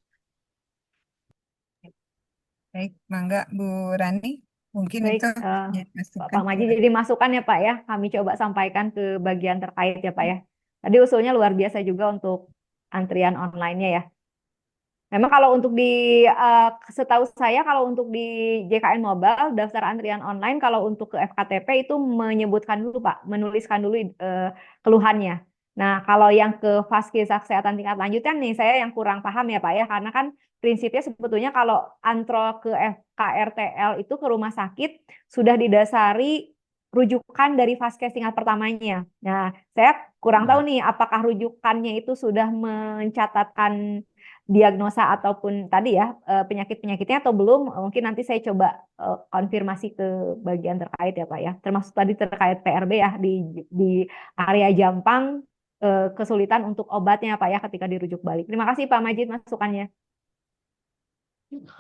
Baik, mangga Bu Rani. Mungkin Baik, itu jadi masukan Pak Maji buat. jadi masukan ya Pak ya. Kami coba sampaikan ke bagian terkait ya Pak ya. Tadi usulnya luar biasa juga untuk antrian online-nya ya. Memang kalau untuk setahu saya kalau untuk di JKN Mobile daftar antrian online kalau untuk ke FKTP itu menyebutkan dulu Pak, menuliskan dulu keluhannya. Nah, kalau yang ke fasilitas kesehatan tingkat lanjutan nih saya yang kurang paham ya Pak ya, karena kan prinsipnya sebetulnya kalau antro ke FKRTL itu ke rumah sakit sudah didasari rujukan dari vaskes tingkat pertamanya. Nah, saya kurang tahu nih apakah rujukannya itu sudah mencatatkan diagnosa ataupun tadi ya penyakit-penyakitnya atau belum, mungkin nanti saya coba konfirmasi ke bagian terkait ya Pak ya, termasuk tadi terkait PRB ya di area Jampang, kesulitan untuk obatnya Pak ya ketika dirujuk balik. Terima kasih Pak Majid masukannya.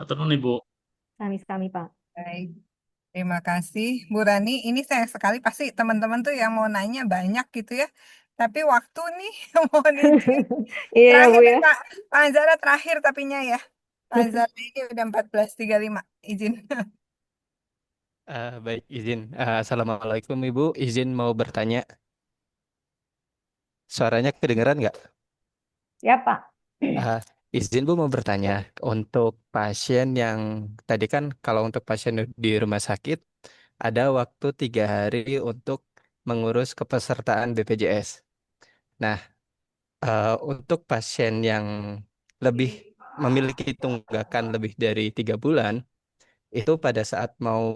Atur nuhun Ibu. Kami Pak. Baik, terima kasih Bu Rani. Ini sayang sekali pasti teman-teman tuh yang mau nanya banyak gitu ya. Tapi waktu nih mohon izin. Iya Terakhir Bu ya ya. Pak Anzara terakhir tapinya ya. Pak Anzara ini udah 14.35. Izin. Baik, izin. Assalamualaikum Ibu, izin mau bertanya. Suaranya kedengeran nggak? Ya Pak. Ah, izin Bu mau bertanya. Untuk pasien yang tadi kan kalau untuk pasien di rumah sakit ada waktu 3 hari untuk mengurus kepesertaan BPJS. Nah, untuk pasien yang lebih memiliki tunggakan lebih dari 3 bulan, itu pada saat mau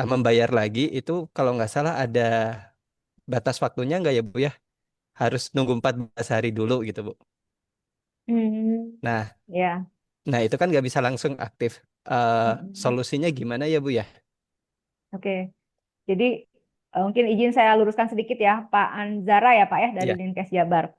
membayar lagi itu kalau nggak salah ada batas waktunya nggak ya Bu ya? Harus nunggu 14 hari dulu gitu Bu. Hmm, Nah, ya. itu kan nggak bisa langsung aktif. Hmm, Solusinya gimana ya Bu ya? oke. Jadi mungkin izin saya luruskan sedikit ya, Pak Anzara ya Pak ya dari Ya, Dinkes Jabar.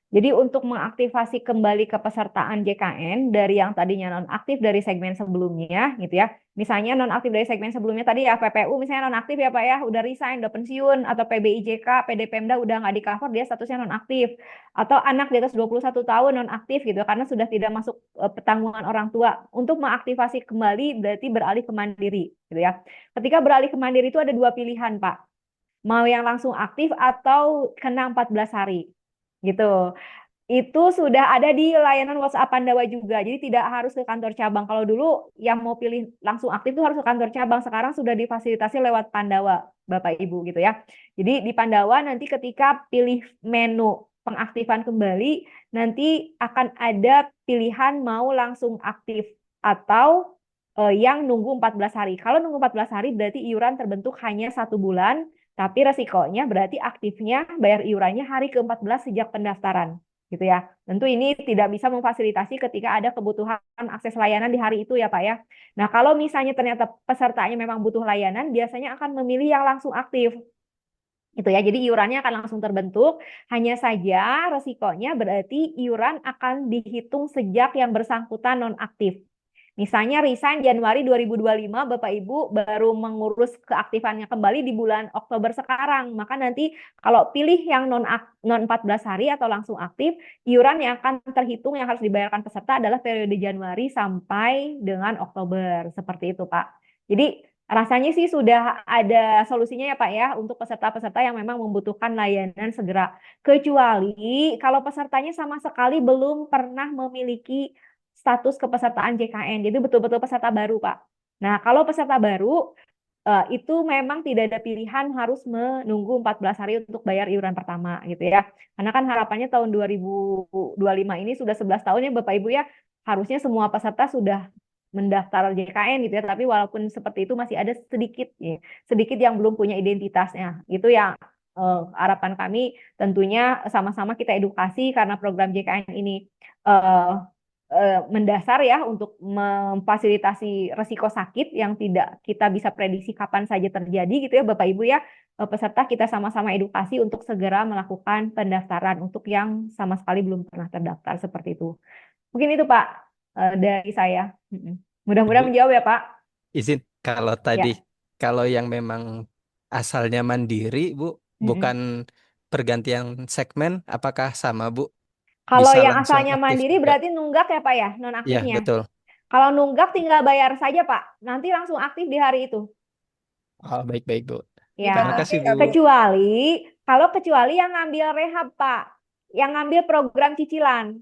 Jadi untuk mengaktifasi kembali kepesertaan JKN dari yang tadinya nonaktif dari segmen sebelumnya gitu ya. Misalnya nonaktif dari segmen sebelumnya tadi ya PPU misalnya nonaktif ya Pak ya, udah resign, udah pensiun atau PBIJK, PD Pemda udah nggak di cover dia statusnya nonaktif. Atau anak di atas 21 tahun nonaktif gitu karena sudah tidak masuk petanggungan orang tua. Untuk mengaktifasi kembali berarti beralih ke mandiri gitu ya. Ketika beralih ke mandiri itu ada dua pilihan Pak. Mau yang langsung aktif atau kena 14 hari gitu. Itu sudah ada di layanan WhatsApp Pandawa juga. Jadi tidak harus ke kantor cabang. Kalau dulu yang mau pilih langsung aktif itu harus ke kantor cabang. Sekarang sudah difasilitasi lewat Pandawa, Bapak Ibu gitu ya. Jadi di Pandawa nanti ketika pilih menu pengaktifan kembali, nanti akan ada pilihan mau langsung aktif atau yang nunggu 14 hari. Kalau nunggu 14 hari berarti iuran terbentuk hanya 1 bulan, tapi resikonya berarti aktifnya bayar iurannya hari ke-14 sejak pendaftaran gitu ya. Tentu ini tidak bisa memfasilitasi ketika ada kebutuhan akses layanan di hari itu ya Pak ya. Nah, kalau misalnya ternyata pesertanya memang butuh layanan, biasanya akan memilih yang langsung aktif. Itu ya. Jadi iurannya akan langsung terbentuk, hanya saja resikonya berarti iuran akan dihitung sejak yang bersangkutan nonaktif. Misalnya resign Januari 2025, Bapak Ibu baru mengurus keaktifannya kembali di bulan Oktober sekarang. Maka nanti kalau pilih yang non 14 hari atau langsung aktif, iuran yang akan terhitung yang harus dibayarkan peserta adalah periode Januari sampai dengan Oktober. Seperti itu, Pak. Jadi rasanya sih sudah ada solusinya ya Pak ya untuk peserta-peserta yang memang membutuhkan layanan segera. Kecuali kalau pesertanya sama sekali belum pernah memiliki status kepesertaan JKN. Jadi betul-betul peserta baru, Pak. Nah, kalau peserta baru itu memang tidak ada pilihan harus menunggu 14 hari untuk bayar iuran pertama gitu ya. Karena kan harapannya tahun 2025 ini sudah 11 tahun ya Bapak Ibu ya, harusnya semua peserta sudah mendaftar JKN gitu ya, tapi walaupun seperti itu masih ada sedikit ya, sedikit yang belum punya identitasnya. Itu yang harapan kami tentunya sama-sama kita edukasi karena program JKN ini eh, mendasar ya untuk memfasilitasi resiko sakit yang tidak kita bisa prediksi kapan saja terjadi gitu ya Bapak Ibu ya. Peserta kita sama-sama edukasi untuk segera melakukan pendaftaran untuk yang sama sekali belum pernah terdaftar seperti itu. Mungkin itu Pak dari saya. Mudah-mudahan Bu, menjawab ya Pak. izin kalau tadi Ya. kalau yang memang asalnya mandiri, Bu, Mm-mm. bukan pergantian segmen, apakah sama, Bu? Kalau Bisa yang langsung asalnya aktif mandiri juga? berarti nunggak ya Pak ya, Iya, nonaktifnya. betul. Kalau nunggak tinggal bayar saja Pak, nanti langsung aktif di hari itu. Oh, baik-baik, Bu. Terima Ya, Dibatasi kasih, Bu. nggak, Bu? kecuali yang ngambil rehab Pak, yang ngambil program cicilan.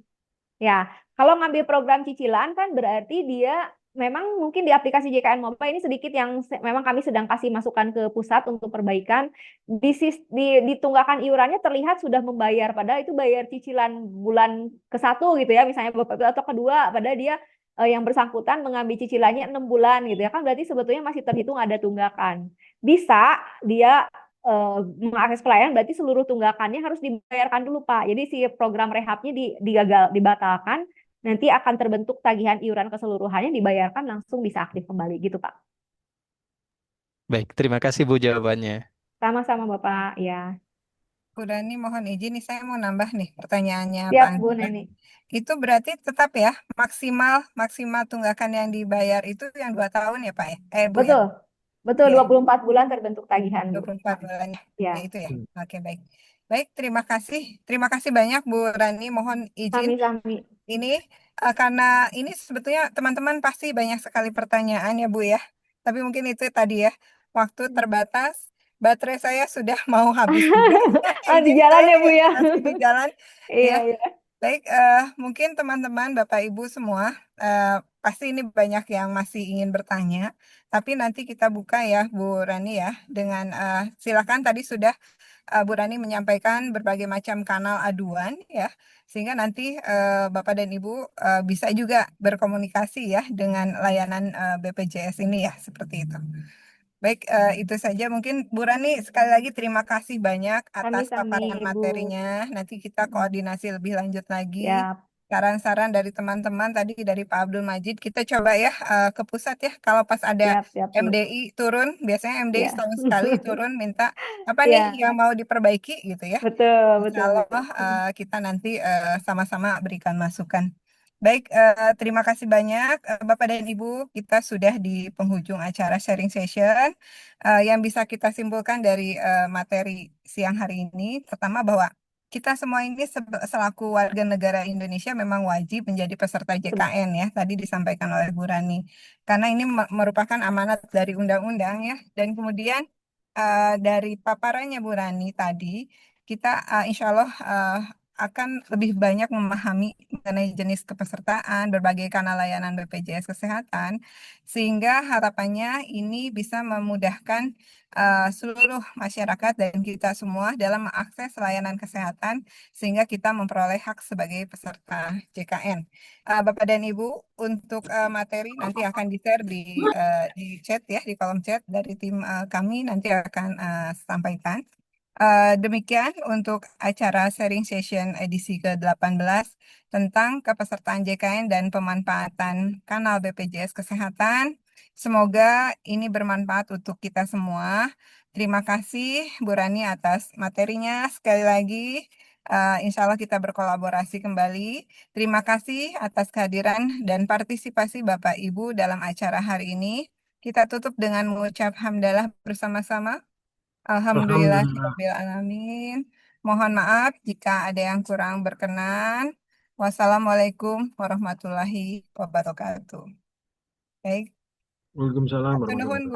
Ya, kalau ngambil program cicilan kan berarti dia memang mungkin di aplikasi JKN Mobile ini sedikit yang memang kami sedang kasih masukan ke pusat untuk perbaikan. Di tunggakan iurannya terlihat sudah membayar, padahal itu bayar cicilan bulan ke-1 gitu ya, misalnya Bapak atau kedua, padahal dia yang bersangkutan mengambil cicilannya 6 bulan gitu ya kan berarti sebetulnya masih terhitung ada tunggakan. Bisa dia mengakses pelayanan berarti seluruh tunggakannya harus dibayarkan dulu Pak. Jadi si program rehabnya dibatalkan, nanti akan terbentuk tagihan iuran keseluruhannya dibayarkan langsung bisa aktif kembali gitu Pak. Baik, terima kasih, Bu, jawabannya. Sama-sama Bapak ya. Bu Rani mohon izin nih saya mau nambah nih pertanyaannya Pak Siap Bu Angga. Neni. Itu berarti tetap ya maksimal maksimal tunggakan yang dibayar itu yang 2 tahun ya Pak ya? Bu ya? Betul. Betul Iya, 24 bulan terbentuk tagihan Bu. 24 bulan ya Ya, itu ya. Hmm. Oke baik. Baik, terima kasih. Terima kasih banyak Bu Rani. Mohon izin sami-sami. ini karena ini sebetulnya teman-teman pasti banyak sekali pertanyaan ya Bu ya. Tapi mungkin itu tadi ya waktu terbatas. Baterai saya sudah mau habis juga. Ah, di Izin jalan saya ya Bu ya. masih di jalan Iya, ya. iya. Baik, mungkin teman-teman, Bapak Ibu semua, pasti ini banyak yang masih ingin bertanya, tapi nanti kita buka ya, Bu Rani ya, dengan silakan tadi sudah Bu Rani menyampaikan berbagai macam kanal aduan ya, sehingga nanti Bapak dan Ibu bisa juga berkomunikasi ya dengan layanan BPJS ini ya, seperti itu. Baik, itu saja mungkin Bu Rani sekali lagi terima kasih banyak atas Sami-sami paparan Bu. materinya. Nanti kita koordinasi lebih lanjut lagi. Siap, Saran-saran dari teman-teman tadi dari Pak Abdul Majid kita coba ya ke pusat ya. Kalau pas ada siap Bu. MDI turun, biasanya MDI Ya. setahun sekali turun minta apa nih Ya, yang mau diperbaiki gitu ya. betul, Insya betul Bu. Allah kita nanti sama-sama berikan masukan. Baik, terima kasih banyak Bapak dan Ibu. Kita sudah di penghujung acara sharing session. Yang bisa kita simpulkan dari materi siang hari ini, pertama bahwa kita semua ini selaku warga negara Indonesia memang wajib menjadi peserta JKN ya. Tadi disampaikan oleh Bu Rani. Karena ini merupakan amanat dari undang-undang ya. Dan kemudian dari paparannya Bu Rani tadi, kita insya Allah akan lebih banyak memahami mengenai jenis kepesertaan, berbagai kanal layanan BPJS Kesehatan, sehingga harapannya ini bisa memudahkan seluruh masyarakat dan kita semua dalam mengakses layanan kesehatan, sehingga kita memperoleh hak sebagai peserta JKN. Bapak dan Ibu, untuk materi nanti akan di-share di chat ya, di kolom chat dari tim kami nanti akan sampaikan. Demikian untuk acara sharing session edisi ke-18 tentang kepesertaan JKN dan pemanfaatan kanal BPJS Kesehatan. Semoga ini bermanfaat untuk kita semua. Terima kasih Bu Rani atas materinya. Sekali lagi, insya Allah kita berkolaborasi kembali. Terima kasih atas kehadiran dan partisipasi Bapak Ibu dalam acara hari ini. Kita tutup dengan mengucap hamdalah bersama-sama. Alhamdulillah. Alhamdulillahirobbilalamin. Mohon maaf jika ada yang kurang berkenan. Wassalamualaikum warahmatullahi wabarakatuh. Baik, Waalaikumsalam hatur warahmatullahi nuhun, Bu. wabarakatuh.